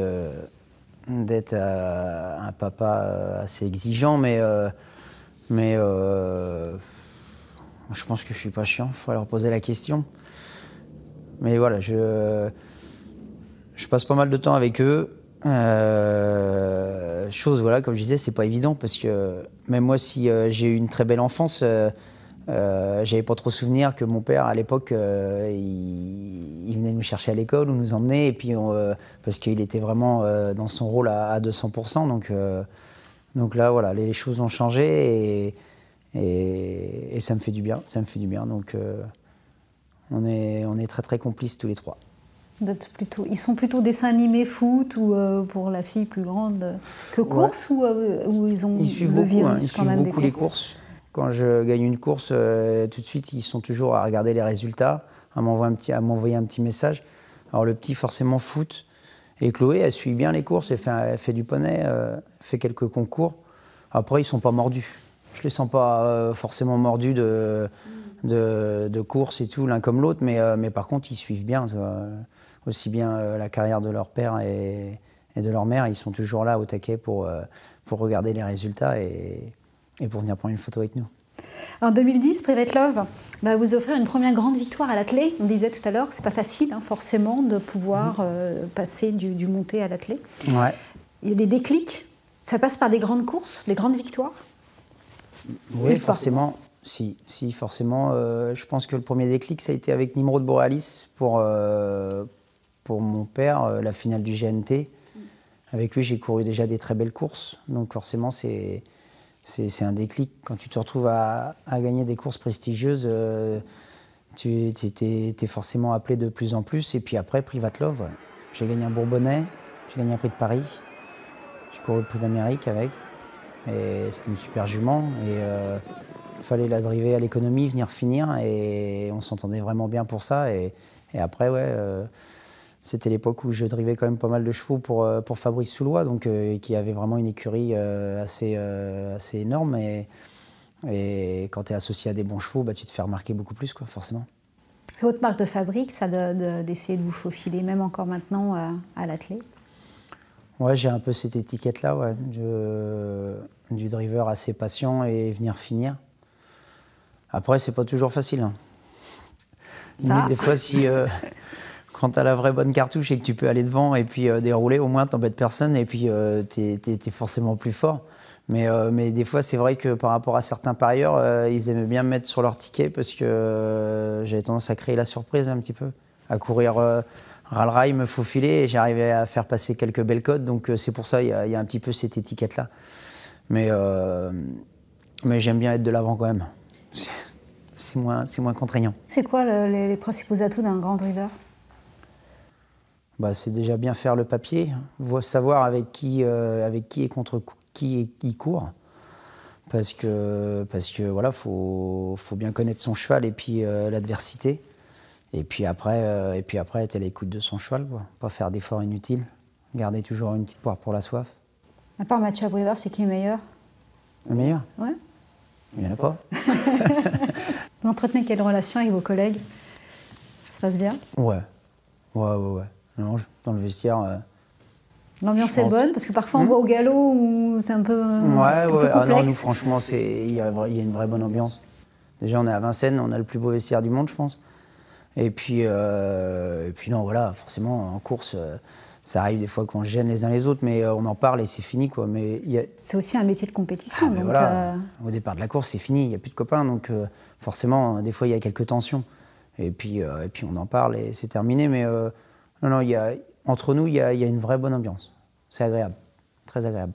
un papa assez exigeant, mais je pense que je suis pas chiant, il faut leur poser la question. Mais voilà, je passe pas mal de temps avec eux. Chose, voilà, comme je disais, c'est pas évident parce que même moi, si j'ai eu une très belle enfance, j'avais pas trop souvenir que mon père, à l'époque, il venait nous chercher à l'école ou nous emmenait, et puis parce qu'il était vraiment dans son rôle à 200%. Donc là, voilà, les choses ont changé et ça me fait du bien. Ça me fait du bien. Donc on est très très complices tous les trois. Ils sont plutôt dessins animés, foot ou pour la fille plus grande que course, ou ils ont suivent le beaucoup, virus ils quand suivent même beaucoup des les courses. Quand je gagne une course, tout de suite, ils sont toujours à regarder les résultats, à m'envoyer un petit message. Alors le petit, forcément, foot. Et Chloé, elle suit bien les courses, elle fait du poney, fait quelques concours. Après, ils ne sont pas mordus. Je ne les sens pas forcément mordus de course et tout, l'un comme l'autre, mais par contre, ils suivent bien. Aussi bien la carrière de leur père et de leur mère, ils sont toujours là au taquet pour regarder les résultats et pour venir prendre une photo avec nous. En 2010, Private Love va vous offrir une première grande victoire à l'athlé. On disait tout à l'heure que ce n'est pas facile, forcément, de pouvoir passer du monté à l'athlé. Ouais. Il y a des déclics. Ça passe par des grandes courses, des grandes victoires? Oui, forcément. Si, forcément. Je pense que le premier déclic, ça a été avec Nimrod Borealis pour mon père, la finale du GNT. Avec lui, j'ai couru déjà des très belles courses. Donc forcément, c'est un déclic. Quand tu te retrouves à gagner des courses prestigieuses, tu es forcément appelé de plus en plus. Et puis après, Private Love, ouais. J'ai gagné un Bourbonnais, j'ai gagné un prix de Paris, j'ai couru le prix d'Amérique avec. Et c'était une super jument. Et il fallait la driver à l'économie, venir finir. Et on s'entendait vraiment bien pour ça. Et après, ouais, c'était l'époque où je drivais quand même pas mal de chevaux pour Fabrice Soulois, donc, qui avait vraiment une écurie assez énorme. Et quand tu es associé à des bons chevaux, tu te fais remarquer beaucoup plus, quoi, forcément. C'est votre marque de fabrique, ça, d'essayer de vous faufiler, même encore maintenant à l'athlé? Ouais, j'ai un peu cette étiquette-là, ouais, du driver assez patient et venir finir. Après, c'est pas toujours facile. Hein. Limite, des fois, quand tu as la vraie bonne cartouche et que tu peux aller devant et puis dérouler, au moins, t'embêtes personne et puis t'es forcément plus fort. Mais des fois, c'est vrai que par rapport à certains parieurs, ils aimaient bien me mettre sur leur ticket parce que j'avais tendance à créer la surprise un petit peu, à courir ras-le-rail, me faufiler et j'arrivais à faire passer quelques belles codes. Donc c'est pour ça il y a un petit peu cette étiquette-là. Mais j'aime bien être de l'avant quand même. C'est moins contraignant. C'est quoi les principaux atouts d'un grand driver? C'est déjà bien faire le papier, savoir avec qui et contre qui il court. Parce que voilà, faut bien connaître son cheval et puis l'adversité. Et puis après, être à l'écoute de son cheval, quoi. Pas faire d'efforts inutiles. Garder toujours une petite poire pour la soif. À part Mathieu Abrivard, c'est qui le meilleur? Le meilleur? Ouais. Il n'y en a pas. Vous entretenez quelle relation avec vos collègues? Ça se passe bien? Ouais. Non, dans le vestiaire... L'ambiance est bonne, parce que parfois on va au galop où c'est un peu complexe. Ah non, nous franchement, il y a une vraie bonne ambiance. Déjà, on est à Vincennes, on a le plus beau vestiaire du monde, je pense. Et puis non, voilà, forcément, en course, ça arrive des fois qu'on se gêne les uns les autres, mais on en parle et c'est fini, quoi. C'est aussi un métier de compétition. Donc voilà, au départ de la course, c'est fini, il n'y a plus de copains, donc forcément, des fois, il y a quelques tensions. Et puis on en parle et c'est terminé, mais non, entre nous, il y a une vraie bonne ambiance. C'est agréable, très agréable.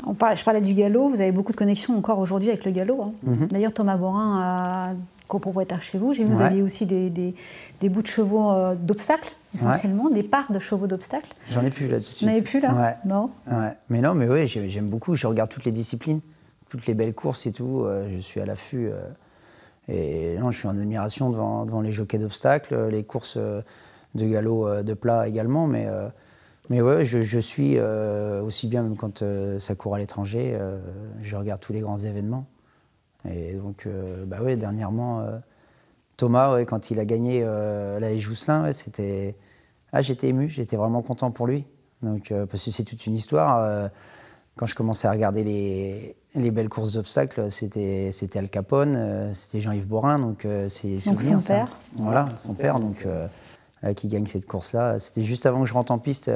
Je parlais du galop, vous avez beaucoup de connexions encore aujourd'hui avec le galop. Hein. D'ailleurs, Thomas Borin a copropriétaire chez vous. J'ai vu que vous aviez aussi des bouts de chevaux d'obstacles, essentiellement, des parts de chevaux d'obstacles. J'en ai plus là tout de suite. Vous n'en avez plus là? Ouais. Non. Ouais. Mais non, mais oui, j'aime beaucoup. Je regarde toutes les disciplines, toutes les belles courses et tout. Je suis à l'affût. Et non, je suis en admiration devant les jockeys d'obstacles, les courses de galop de plat également. Mais ouais, je suis aussi bien, même quand ça court à l'étranger, je regarde tous les grands événements. Et donc, bah ouais, dernièrement, Thomas, ouais, quand il a gagné la Jousselin, ouais, c'était... Ah, j'étais ému, j'étais vraiment content pour lui. Donc, parce que c'est toute une histoire. Quand je commençais à regarder les belles courses d'obstacles, c'était Al Capone, c'était Jean-Yves Borin, donc c'est souvenirs. Son père. Voilà, son père, donc qui gagne cette course-là. C'était juste avant que je rentre en piste,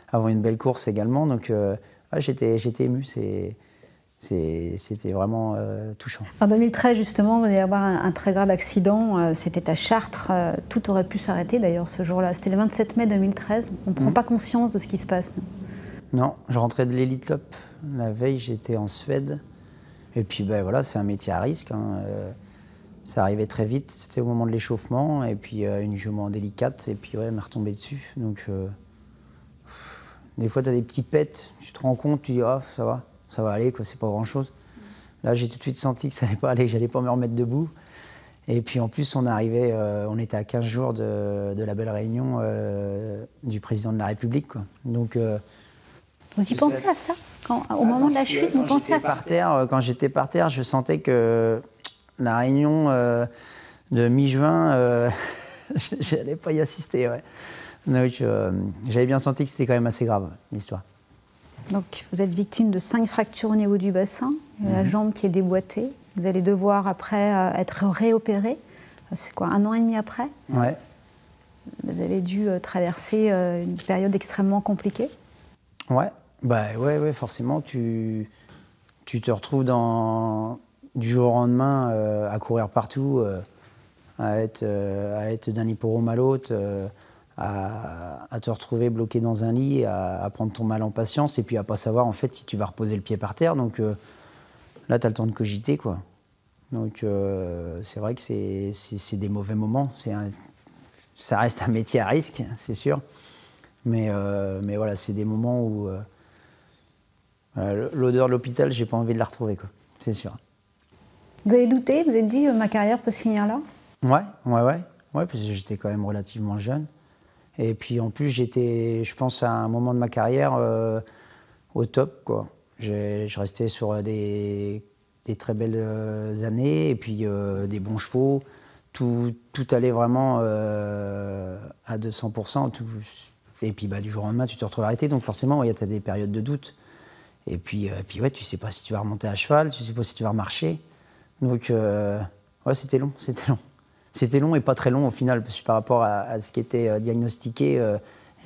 avant une belle course également. Donc, j'étais ému. C'était vraiment touchant. En 2013, justement, vous allez avoir un très grave accident. C'était à Chartres. Tout aurait pu s'arrêter, d'ailleurs, ce jour-là. C'était le 27 mai 2013. On ne prend pas conscience de ce qui se passe. Non, je rentrais de l'Elite Lopp. La veille, j'étais en Suède. Et puis, ben voilà, c'est un métier à risque. Hein. Ça arrivait très vite. C'était au moment de l'échauffement. Et puis, une jument délicate. Et puis, ouais, elle m'est retombée dessus. Donc, des fois, tu as des petits pets. Tu te rends compte, tu dis, ah, ça va aller, quoi, c'est pas grand-chose. Là, j'ai tout de suite senti que ça allait pas aller, que j'allais pas me remettre debout. Et puis, en plus, on était à 15 jours de la belle réunion du président de la République, quoi. Donc... Vous y pensez à ça au moment de la chute, vous pensez à ça? Quand j'étais par terre, je sentais que la réunion de mi-juin, j'allais pas y assister. Ouais. Donc j'avais bien senti que c'était quand même assez grave, l'histoire. Donc vous êtes victime de 5 fractures au niveau du bassin, la jambe qui est déboîtée. Vous allez devoir après être réopéré. C'est quoi, 1 an et demi après? Ouais. Vous avez dû traverser une période extrêmement compliquée. Ouais. Bah ouais, forcément, tu te retrouves du jour au lendemain à courir partout, à être d'un hipporome à l'autre, à te retrouver bloqué dans un lit, à prendre ton mal en patience et puis à pas savoir en fait si tu vas reposer le pied par terre. Donc là, tu as le temps de cogiter, quoi. Donc c'est vrai que c'est des mauvais moments. Ça reste un métier à risque, c'est sûr. Mais voilà, c'est des moments où l'odeur de l'hôpital, j'ai pas envie de la retrouver, quoi. C'est sûr. Vous avez douté? Vous avez dit ma carrière peut se finir là? Ouais, parce que j'étais quand même relativement jeune. Et puis en plus, j'étais, je pense, à un moment de ma carrière au top, quoi. Je restais sur des très belles années et puis des bons chevaux. Tout allait vraiment à 200%. Et puis du jour au lendemain, tu te retrouves arrêté. Donc forcément, tu as des périodes de doute. Et puis ouais, tu sais pas si tu vas remonter à cheval, tu sais pas si tu vas remarcher. Donc ouais, c'était long. C'était long et pas très long au final, parce que par rapport à ce qui était diagnostiqué,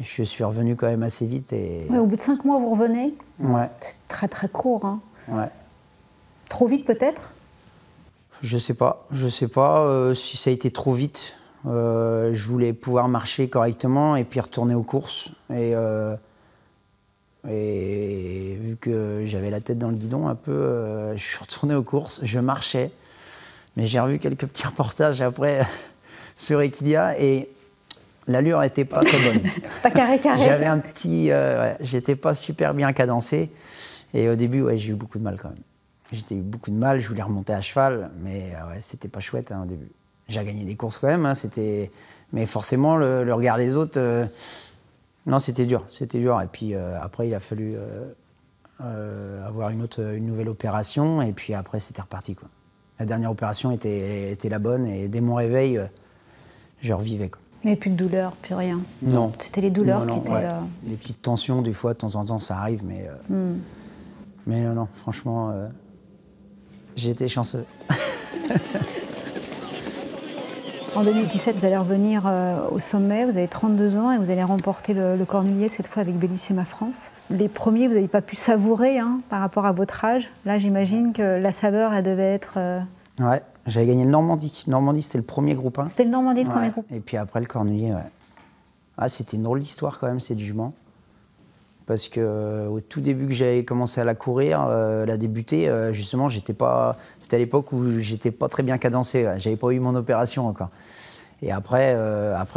je suis revenu quand même assez vite. Et... Ouais, au bout de 5 mois, vous revenez? Ouais. C'est très très court. Hein. Ouais. Trop vite peut-être? Je sais pas si ça a été trop vite. Je voulais pouvoir marcher correctement et puis retourner aux courses. Et vu que j'avais la tête dans le guidon un peu, je suis retourné aux courses, je marchais. Mais j'ai revu quelques petits reportages après sur Equidia et l'allure n'était pas très bonne. Pas carré. J'avais un petit... j'étais pas super bien cadencé. Et au début, ouais, j'ai eu beaucoup de mal quand même. J'ai eu beaucoup de mal, je voulais remonter à cheval, mais ouais, c'était pas chouette au début. J'ai gagné des courses quand même, hein, mais forcément, le regard des autres... Non, c'était dur. Et puis après, il a fallu avoir une nouvelle opération. Et puis après, c'était reparti, quoi. La dernière opération était la bonne. Et dès mon réveil, je revivais, quoi. Il n'y avait plus de douleur, plus rien? Non. C'était les douleurs qui étaient... Ouais. Les petites tensions, des fois, de temps en temps, ça arrive. Mais non, franchement, j'ai été chanceux. En 2017, vous allez revenir au sommet, vous avez 32 ans et vous allez remporter le Cornulier, cette fois avec Bellissima France. Les premiers, vous n'avez pas pu savourer par rapport à votre âge. Là, j'imagine que la saveur, elle devait être... Ouais, j'avais gagné le Normandie. Normandie, c'était le premier groupe 1. C'était le Normandie, le premier groupe. Et puis après, le Cornulier, ouais. Ah, c'était une drôle d'histoire quand même, cette jument. parce que au tout début que j'avais commencé à la courir, la débuter, justement, c'était à l'époque où j'étais pas très bien cadencé. Ouais. J'avais pas eu mon opération encore. Et après,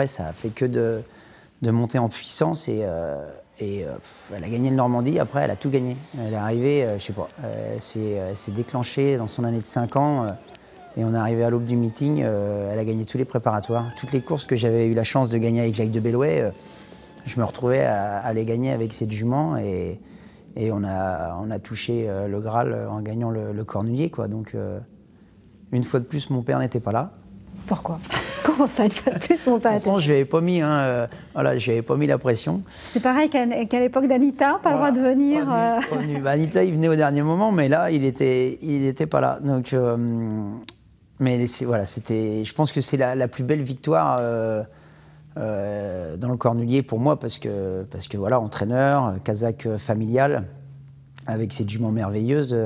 ça a fait que de monter en puissance et elle a gagné le Normandie. Après, elle a tout gagné. Elle est arrivée, je sais pas, elle s'est déclenchée dans son année de 5 ans. Et on est arrivé à l'aube du meeting. Elle a gagné tous les préparatoires. Toutes les courses que j'avais eu la chance de gagner avec Jacques de Bellouet, je me retrouvais à les gagner avec cette jument. Et on a touché le Graal en gagnant le Cornulier, quoi. Donc, une fois de plus, mon père n'était pas là. Pourquoi? Comment ça, une fois de plus, mon père était là? Pourtant, je lui avais pas mis, voilà, je lui avais pas mis la pression. C'est pareil qu'à l'époque d'Anita, pas le droit de venir. Pas venu. Bah, Anita, il venait au dernier moment, mais là, il était pas là. Donc, mais voilà, je pense que c'est la plus belle victoire dans le Cornulier pour moi, parce que voilà, entraîneur, kazakh familial, avec cette jument merveilleuse,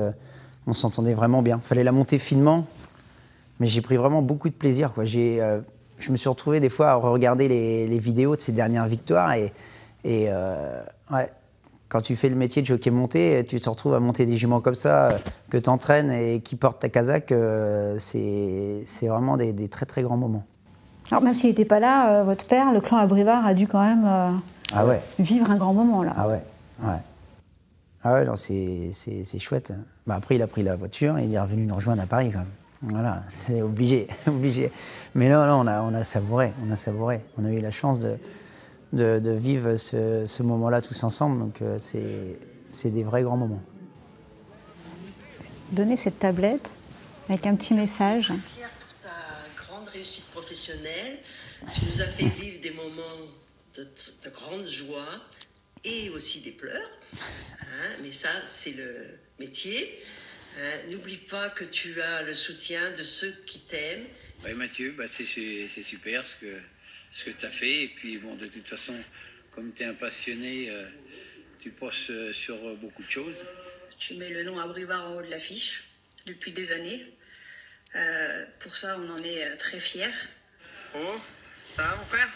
on s'entendait vraiment bien. Il fallait la monter finement. Mais j'ai pris vraiment beaucoup de plaisir, quoi. Je me suis retrouvé des fois à regarder les vidéos de ces dernières victoires ouais, quand tu fais le métier de jockey monté, tu te retrouves à monter des juments comme ça, que tu entraînes et qui portent ta casaque, c'est vraiment des très très grands moments. Alors même s'il n'était pas là, votre père, le clan Abrivard, a dû quand même vivre un grand moment là. Ah ouais, ouais. Ah ouais, non, c'est chouette. Bah, après, il a pris la voiture et il est revenu nous rejoindre à Paris, quand même. Voilà, c'est obligé, obligé. Mais là, on a savouré, on a eu la chance de vivre ce moment-là tous ensemble, donc c'est des vrais grands moments. Donnez cette tablette avec un petit message. Fier pour ta grande réussite professionnelle. Tu nous as fait vivre des moments de grande joie et aussi des pleurs. Hein, mais ça, c'est le métier. N'oublie pas que tu as le soutien de ceux qui t'aiment. Oui, Mathieu, c'est super ce que tu as fait. Et puis, bon, de toute façon, comme tu es un passionné, tu passes sur beaucoup de choses. Tu mets le nom Abrivard en haut de l'affiche depuis des années. Pour ça, on en est très fiers. Oh, ça va, mon frère?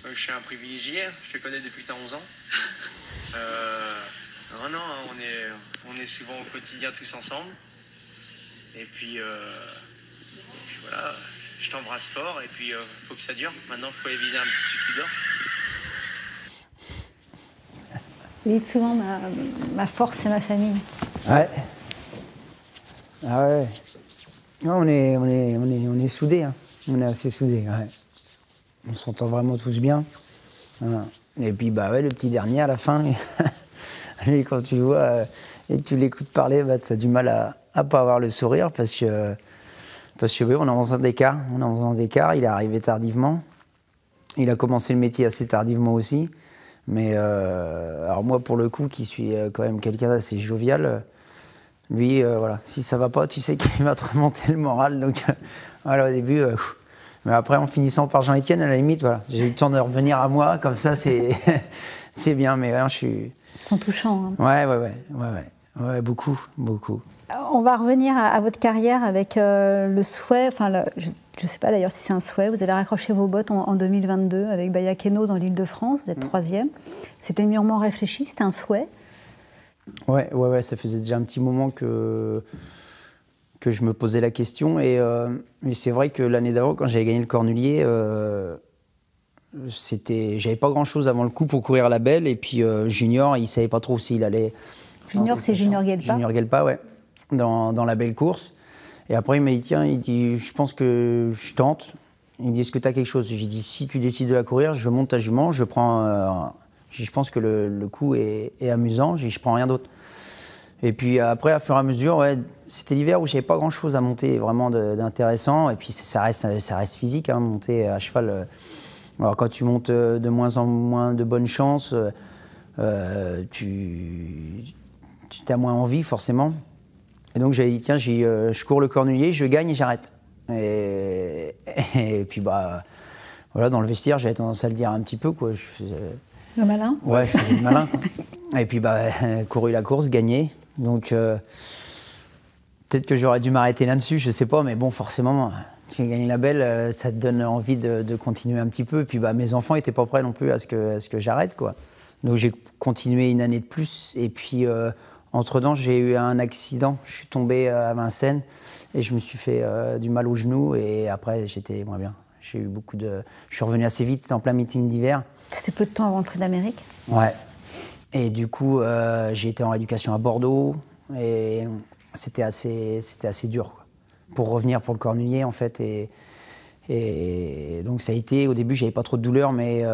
Je suis un privilégié, je te connais depuis que t'as 11 ans. Non, on est souvent au quotidien tous ensemble. Et puis voilà, je t'embrasse fort et puis faut que ça dure. Maintenant, il faut aller viser un petit sucre d'or. Il dit souvent ma force, c'est ma famille. Ouais. Ah ouais. Non, on est soudés. Hein. On est assez soudés. Ouais. On s'entend vraiment tous bien. Voilà. Et puis bah ouais, le petit dernier à la fin, lui, quand tu le vois et que tu l'écoutes parler, bah, tu as du mal à pas avoir le sourire parce que oui, on est en 11 ans d'écart. Il est arrivé tardivement. Il a commencé le métier assez tardivement aussi. Mais alors moi, pour le coup, qui suis quand même quelqu'un d'assez jovial, lui, voilà, si ça va pas, tu sais qu'il va te remonter le moral. Donc voilà, au début. Mais après, en finissant par Jean-Étienne, à la limite, voilà, j'ai eu le temps de revenir à moi. Comme ça, c'est bien. Mais ouais, je suis. Ils sont touchants. Hein. Ouais, beaucoup. On va revenir à votre carrière avec le souhait, je ne sais pas d'ailleurs si c'est un souhait, vous avez raccroché vos bottes en 2022 avec Bayakeno dans l'Île-de-France, vous êtes 3e. C'était mûrement réfléchi, c'était un souhait? Ouais, ça faisait déjà un petit moment que je me posais la question. Et c'est vrai que l'année d'avant, quand j'avais gagné le Cornulier, j'avais pas grand-chose avant le coup pour courir à la belle. Et puis Junior, il savait pas trop s'il allait... Junior, c'est Junior Guelpa. Junior Guelpa, ouais. Dans la belle course. Et après, il m'a dit, tiens, je pense que je tente. Il me dit, est-ce que tu as quelque chose? J'ai dit, si tu décides de la courir, je monte ta jument, je prends... je pense que le coup est amusant, je prends rien d'autre. Et puis après, à fur et à mesure, ouais, c'était l'hiver où je n'avais pas grand-chose à monter vraiment d'intéressant. Et puis ça reste physique, hein, monter à cheval. Alors quand tu montes de moins en moins de bonnes chances, tu as moins envie forcément. Et donc j'avais dit, tiens, je cours le Cornulier, je gagne et j'arrête. Et puis bah, voilà, dans le vestiaire, j'avais tendance à le dire un petit peu, quoi. Le malin? Ouais, je faisais le malin, quoi. Et puis bah, couru la course, gagné. Donc peut-être que j'aurais dû m'arrêter là-dessus, je sais pas, mais bon, forcément, tu gagnes la belle, ça te donne envie de continuer un petit peu. Et puis bah, mes enfants n'étaient pas prêts non plus à ce que j'arrête, quoi. Donc j'ai continué une année de plus. Et puis, entre-temps, j'ai eu un accident. Je suis tombé à Vincennes et je me suis fait du mal au genou. Et après, j'étais moins bien. J'ai eu beaucoup de... Je suis revenu assez vite, c'était en plein meeting d'hiver. C'était peu de temps avant le Prix d'Amérique. Ouais. Et du coup, j'ai été en rééducation à Bordeaux. Et c'était assez dur, quoi, pour revenir pour le cornulier, en fait. Et donc ça a été, au début, j'avais pas trop de douleur, mais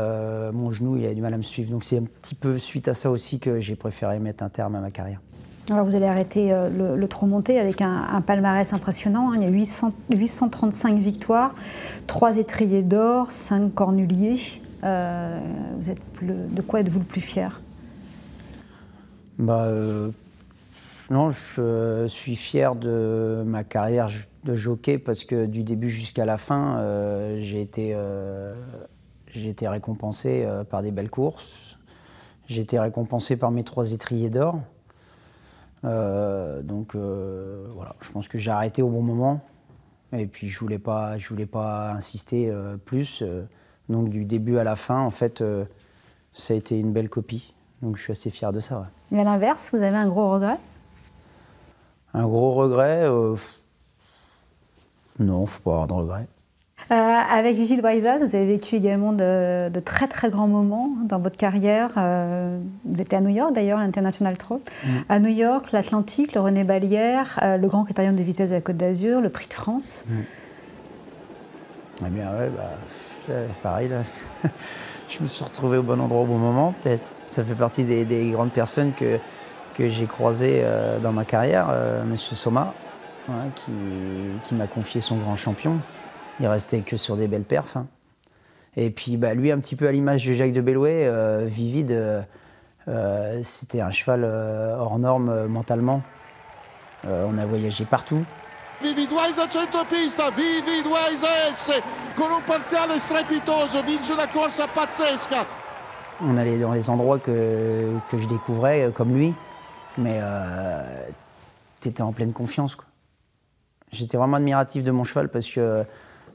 mon genou, il avait du mal à me suivre. Donc c'est un petit peu suite à ça aussi que j'ai préféré mettre un terme à ma carrière. Alors vous allez arrêter le trot monté avec un palmarès impressionnant. Hein. Il y a 835 victoires, 3 étriers d'or, 5 cornuliers. De quoi êtes-vous le plus fier? Non, je suis fier de ma carrière de jockey parce que du début jusqu'à la fin, j'ai été récompensé par des belles courses. J'ai été récompensé par mes 3 étriers d'or. Voilà, je pense que j'ai arrêté au bon moment. Et puis je voulais pas insister plus. Donc du début à la fin, en fait, ça a été une belle copie. Donc je suis assez fier de ça. Ouais. Et à l'inverse, vous avez un gros regret? Un gros regret, non, faut pas avoir de regret. Avec Vivid Wysas, vous avez vécu également de très très grands moments dans votre carrière. Vous étiez à New York d'ailleurs, l'International Trot. À New York, l'Atlantique, le René Ballière, le Grand Critérium de vitesse de la Côte d'Azur, le Prix de France. Eh bien ouais, pareil là. Je me suis retrouvé au bon endroit au bon moment, peut-être. Ça fait partie des grandes personnes que j'ai croisées dans ma carrière. Monsieur Soma, qui m'a confié son grand champion. Il restait que sur des belles perfs. Hein. Et puis lui, un petit peu à l'image de Jacques de Bellouet, Vivid, c'était un cheval hors norme mentalement. On a voyagé partout. Vivid Wysas centropista, Vivid Wysas con un parziale strepitoso, vince una corsa pazzesca. On allait dans des endroits que je découvrais comme lui, mais t'étais en pleine confiance, quoi. J'étais vraiment admiratif de mon cheval parce que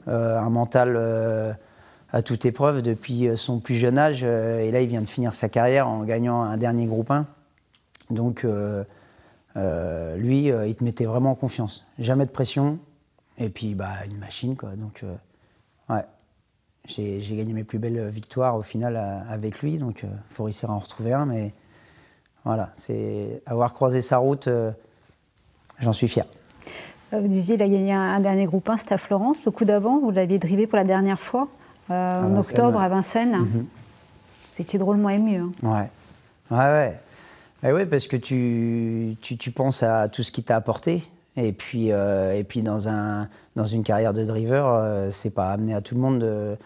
un mental à toute épreuve depuis son plus jeune âge, et là il vient de finir sa carrière en gagnant un dernier groupe 1. Donc lui, il te mettait vraiment en confiance. Jamais de pression. Et puis, une machine, quoi. Donc, ouais. J'ai gagné mes plus belles victoires au final avec lui. Donc, il faut réussir à en retrouver un. Mais voilà, c'est avoir croisé sa route, j'en suis fier. Vous disiez, il a gagné un dernier groupe 1, c'était à Florence. Le coup d'avant, vous l'aviez drivé pour la dernière fois, en octobre à Vincennes. Vous étiez drôlement ému. Hein. Ouais. Ouais. Oui, parce que tu penses à tout ce qu'il t'a apporté. Et puis dans une carrière de driver, c'est pas amené à tout le monde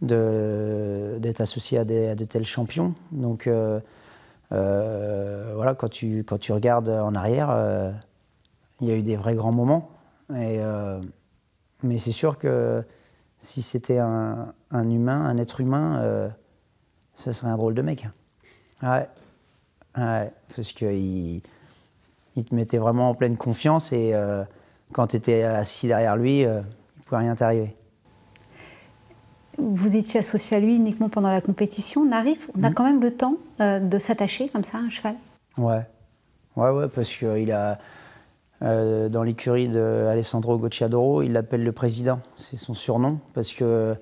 d'être associé à de tels champions. Donc voilà, quand tu regardes en arrière, il y a eu des vrais grands moments. Mais c'est sûr que si c'était un humain, un être humain, ça serait un drôle de mec. Ouais. Ouais, parce qu'il te mettait vraiment en pleine confiance et quand tu étais assis derrière lui, il ne pouvait rien t'arriver. Vous étiez associé à lui uniquement pendant la compétition. On a quand même le temps de s'attacher comme ça à un cheval? Ouais, parce qu'il a, dans l'écurie d'Alessandro Gocciadoro, il l'appelle le président. C'est son surnom, parce que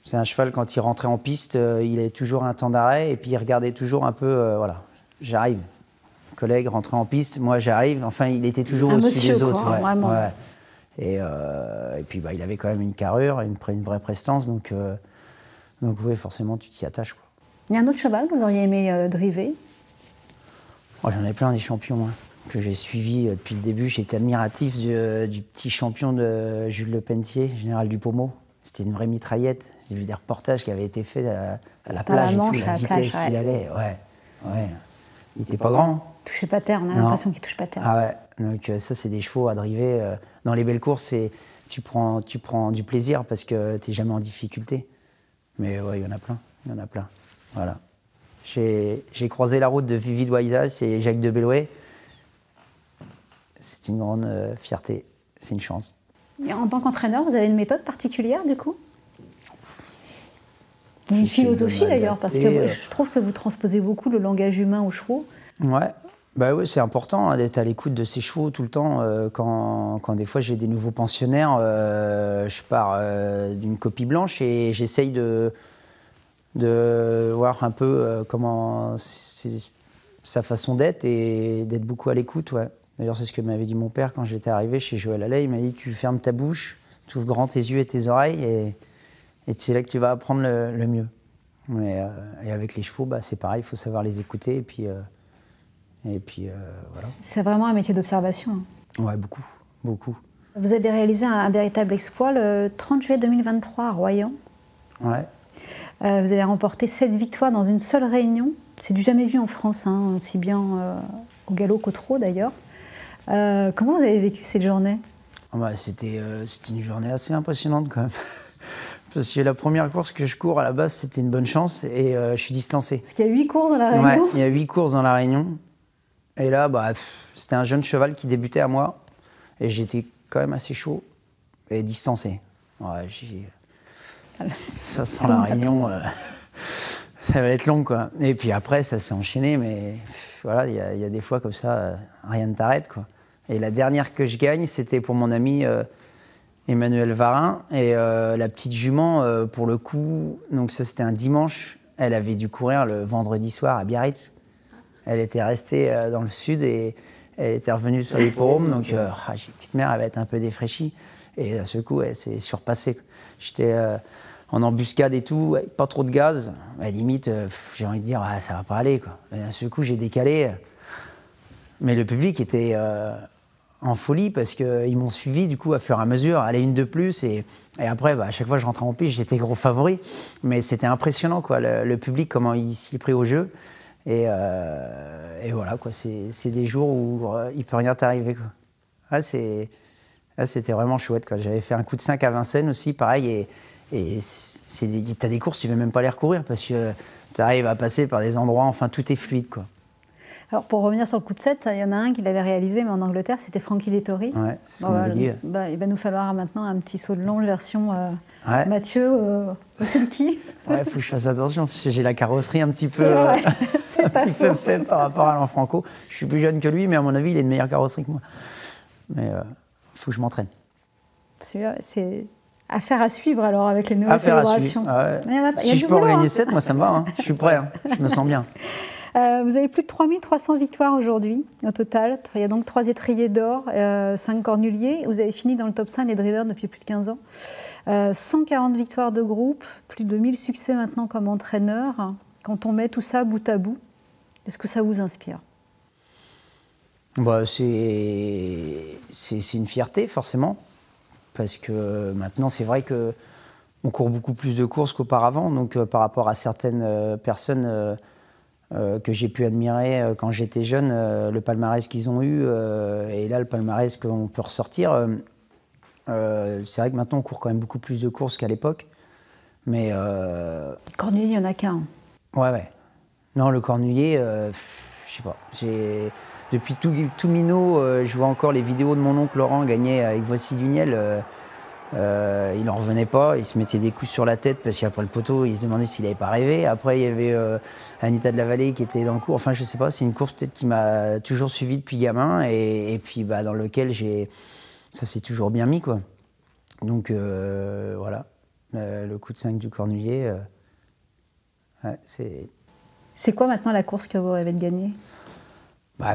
c'est un cheval, quand il rentrait en piste, il avait toujours un temps d'arrêt et puis il regardait toujours un peu, voilà. J'arrive. Collègue rentrait en piste, moi j'arrive. Enfin, il était toujours au-dessus des autres. Quoi, vraiment. Ouais. Et puis il avait quand même une carrure, une vraie prestance. Donc oui, forcément, tu t'y attaches, quoi. Il y a un autre cheval que vous auriez aimé driver? J'en ai plein des champions que j'ai suivis depuis le début. J'étais admiratif du petit champion de Jules Lepentier, général du Pommeau. C'était une vraie mitraillette. J'ai vu des reportages qui avaient été faits à la plage et tout, la vitesse qu'il allait. Ouais. Il n'était pas grand. Il touchait pas terre, on a l'impression qu'il touche pas terre. Ah ouais, donc ça c'est des chevaux à driver. Dans les belles courses, tu prends du plaisir parce que tu n'es jamais en difficulté. Mais ouais, il y en a plein. Voilà. J'ai croisé la route de Vivid Wysas et Jacques de Bellouet. C'est une grande fierté, c'est une chance. Et en tant qu'entraîneur, vous avez une méthode particulière du coup? Une philosophie d'ailleurs, parce que adapter, je trouve que vous transposez beaucoup le langage humain aux chevaux. Ouais. Bah oui, c'est important hein, d'être à l'écoute de ces chevaux tout le temps. Quand des fois j'ai des nouveaux pensionnaires, je pars d'une copie blanche et j'essaye de voir un peu comment c'est sa façon d'être et d'être beaucoup à l'écoute. Ouais. D'ailleurs, c'est ce que m'avait dit mon père quand j'étais arrivé chez Joël Allais. Il m'a dit tu fermes ta bouche, tu ouvres grand tes yeux et tes oreilles et c'est là que tu vas apprendre le mieux. Et avec les chevaux, bah, c'est pareil, il faut savoir les écouter et puis voilà. C'est vraiment un métier d'observation. Ouais, beaucoup, beaucoup. Vous avez réalisé un véritable exploit le 30 juillet 2023 à Royan. Ouais. Vous avez remporté 7 victoires dans une seule réunion. C'est du jamais vu en France, hein, aussi bien au galop qu'au trot d'ailleurs. Comment vous avez vécu cette journée? Bah, c'était une journée assez impressionnante quand même. Parce que la première course que je cours à la base, c'était une bonne chance et je suis distancé. Parce qu'il y a 8 courses dans la réunion. Ouais, il y a 8 courses dans la réunion. Et là, bah, c'était un jeune cheval qui débutait à moi. Et j'étais quand même assez chaud et distancé. Ouais, ça sent la réunion, ça va être long, quoi. Et puis après, ça s'est enchaîné, mais voilà, il y a des fois comme ça, rien ne t'arrête, quoi. Et la dernière que je gagne, c'était pour mon ami Emmanuel Varin. Et la petite jument, pour le coup, donc ça c'était un dimanche, elle avait dû courir le vendredi soir à Biarritz. Elle était restée dans le sud et elle était revenue sur l'hippodrome. Donc, j'ai une petite mère, elle va être un peu défraîchie. Et à ce coup, elle s'est surpassée. J'étais en embuscade et tout, pas trop de gaz. À la limite, j'ai envie de dire, ça va pas aller, quoi. Et à ce coup, j'ai décalé. Mais le public était en folie parce qu'ils m'ont suivi, du coup, à fur et à mesure. Aller une de plus. Et après, à chaque fois que je rentrais en piste, j'étais gros favori. Mais c'était impressionnant, quoi, le public, comment il s'y est pris au jeu. Et voilà, quoi, c'est des jours où il peut rien t'arriver, quoi. Là, c'était vraiment chouette, quoi. J'avais fait un coup de 5 à Vincennes aussi, pareil, et t'as des courses, tu veux même pas les recourir parce que t'arrives à passer par des endroits, enfin, tout est fluide, quoi. Alors, pour revenir sur le coup de 7, il y en a un qui l'avait réalisé, mais en Angleterre, c'était Frankie Dettori. Ouais, c'est ce qu'on m'avait dit. Il va nous falloir maintenant un petit saut de longe version Mathieu au sulky. Ouais, il faut que je fasse attention, parce que j'ai la carrosserie un petit peu faible par rapport à Alain Franco. Je suis plus jeune que lui, mais à mon avis, il a une meilleure carrosserie que moi. Mais il faut que je m'entraîne. C'est affaire à suivre, alors, avec les nouvelles célébrations. Ah ouais. Si je peux en gagner 7, moi, ça me va. Hein. Je suis prêt, hein. Je me sens bien. Vous avez plus de 3300 victoires aujourd'hui, au total. Il y a donc 3 étriers d'or, 5 cornuliers. Vous avez fini dans le top 5 des drivers depuis plus de 15 ans. 140 victoires de groupe, plus de 1000 succès maintenant comme entraîneur. Quand on met tout ça bout à bout, est-ce que ça vous inspire? C'est une fierté, forcément. Parce que maintenant, c'est vrai qu'on court beaucoup plus de courses qu'auparavant. Donc, par rapport à certaines personnes que j'ai pu admirer quand j'étais jeune, le palmarès qu'ils ont eu, et là, le palmarès qu'on peut ressortir, c'est vrai que maintenant, on court quand même beaucoup plus de courses qu'à l'époque. Mais Cornulier, il n'y en a qu'un. Ouais. Non, le cornulier, je sais pas. Depuis tout minot, je vois encore les vidéos de mon oncle Laurent gagner avec Voici du Niel. Il n'en revenait pas, il se mettait des coups sur la tête parce qu'après le poteau, il se demandait s'il n'avait pas rêvé. Après, il y avait Anita de la Vallée qui était dans le cours. Enfin, je sais pas, c'est une course peut-être qui m'a toujours suivi depuis gamin et puis dans lequel ça s'est toujours bien mis, quoi. Donc voilà, le coup de 5 du cornulier, c'est... C'est quoi maintenant la course que vous rêvez de gagner?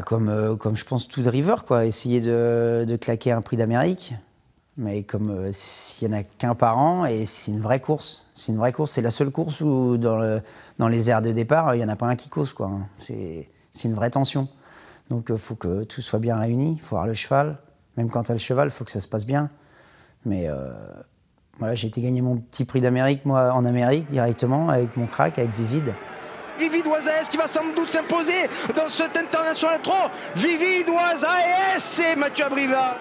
Comme je pense tout driver, quoi. Essayer de claquer un prix d'Amérique. Mais comme s'il n'y en a qu'un par an, et c'est une vraie course. C'est une vraie course. C'est la seule course où, dans les aires de départ, il n'y en a pas un qui cause, quoi. C'est une vraie tension. Donc, il faut que tout soit bien réuni. Il faut avoir le cheval. Même quand tu as le cheval, il faut que ça se passe bien. Mais voilà, j'ai été gagner mon petit prix d'Amérique, moi, en Amérique, directement, avec mon crack, avec Vivid. Vivid Oazaes qui va sans doute s'imposer dans cet international trop. Vivid Oazaes et Mathieu Abrivard.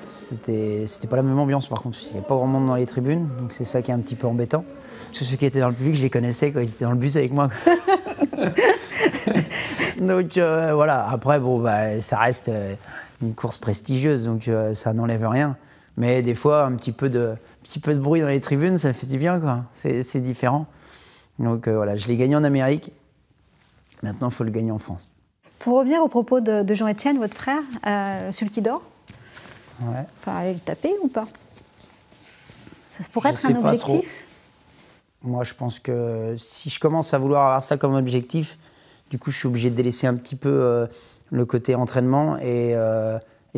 C'était pas la même ambiance, par contre. Il n'y avait pas grand monde dans les tribunes, donc c'est ça qui est un petit peu embêtant. Tous ceux qui étaient dans le public, je les connaissais, quoi. Ils étaient dans le bus avec moi. Donc voilà, après, ça reste une course prestigieuse, donc ça n'enlève rien. Mais des fois, un petit peu de bruit dans les tribunes, ça fait du bien, quoi. C'est différent. Donc voilà, je l'ai gagné en Amérique. Maintenant, il faut le gagner en France. Pour revenir au propos de Jean-Étienne, votre frère, celui qui dort, Ouais. enfin, aller le taper ou pas? Ça pourrait être un sais pas objectif? trop. Moi, je pense que si je commence à vouloir avoir ça comme objectif, du coup, je suis obligé de délaisser un petit peu le côté entraînement. Et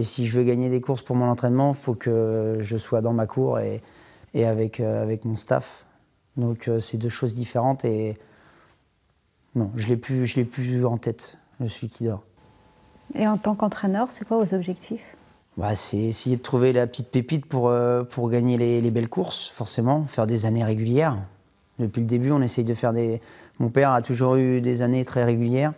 si je veux gagner des courses pour mon entraînement, il faut que je sois dans ma cour et avec mon staff. Donc, c'est deux choses différentes. Et non, je l'ai plus en tête, celui qui dort. Et en tant qu'entraîneur, c'est quoi vos objectifs? C'est essayer de trouver la petite pépite pour gagner les belles courses, forcément, faire des années régulières. Depuis le début, on essaye de faire des... Mon père a toujours eu des années très régulières.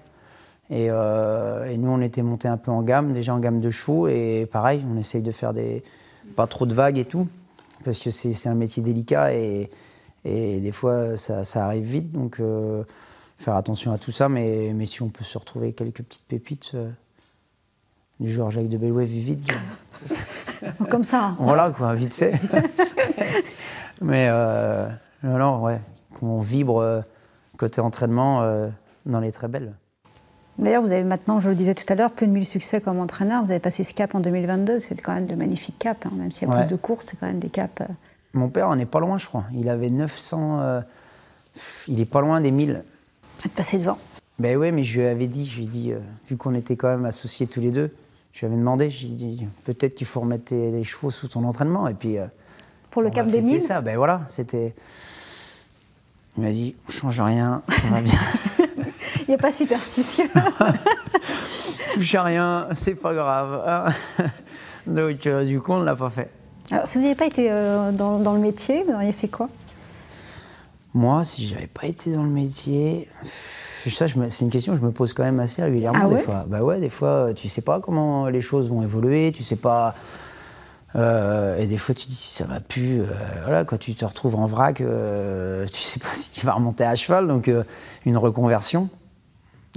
Et nous, on était montés un peu en gamme, déjà en gamme de chevaux. Et pareil, on essaye de faire pas trop de vagues et tout, parce que c'est un métier délicat et des fois, ça arrive vite. Donc, faire attention à tout ça. Mais si on peut se retrouver quelques petites pépites... du joueur Jacques de Bellouet vite. Comme ça. Voilà, quoi, vite fait. Mais non, ouais, qu'on vibre côté entraînement dans les très belles. D'ailleurs, vous avez maintenant, je le disais tout à l'heure, plus de 1000 succès comme entraîneur. Vous avez passé ce cap en 2022. C'est quand même de magnifiques caps. Hein. Même s'il y a plus de courses, c'est quand même des caps. Mon père en est pas loin, je crois. Il avait 900... il est pas loin des 1000. À te passer devant. Ben ouais, mais je lui avais dit, vu qu'on était quand même associés tous les deux, je lui avais demandé, j'ai dit, peut-être qu'il faut remettre les chevaux sous ton entraînement. Et puis, pour le cap des 1000 ça, ben voilà, c'était... Il m'a dit, on change rien, ça va bien. Il n'y a pas superstitieux. Touche à rien, c'est pas grave. Donc, du coup, on ne l'a pas fait. Alors, si vous n'avez pas été dans le métier, vous auriez fait quoi? Moi, si j'avais pas été dans le métier... Ça, c'est une question que je me pose quand même assez régulièrement des fois. Bah ouais, des fois, tu sais pas comment les choses vont évoluer, tu sais pas... et des fois, tu dis si ça va plus... voilà, quand tu te retrouves en vrac, tu sais pas si tu vas remonter à cheval, donc une reconversion.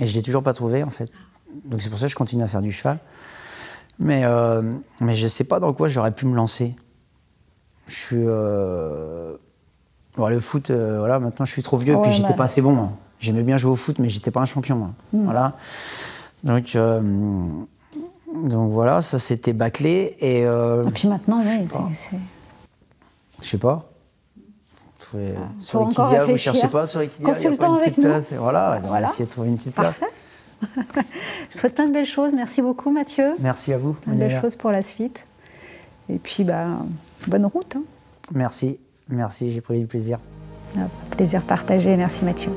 Et je l'ai toujours pas trouvé, en fait. Donc c'est pour ça que je continue à faire du cheval. Mais je sais pas dans quoi j'aurais pu me lancer. Je suis... Bon, le foot, voilà, maintenant je suis trop vieux, puis j'étais pas assez bon, moi. J'aimais bien jouer au foot, mais j'étais pas un champion, moi. Voilà. Donc voilà, ça c'était bâclé. Et puis maintenant, oui, je sais pas. Sur Equidia, vous cherchez pas sur Equidia, il n'y a pas une petite place. Voilà, on va essayer de trouver une petite place. Parfait. Je souhaite plein de belles choses. Merci beaucoup, Mathieu. Merci à vous. Plein de belles choses pour la suite. Et puis, bonne route. Hein. Merci, j'ai pris du plaisir. Plaisir partagé. Merci, Mathieu.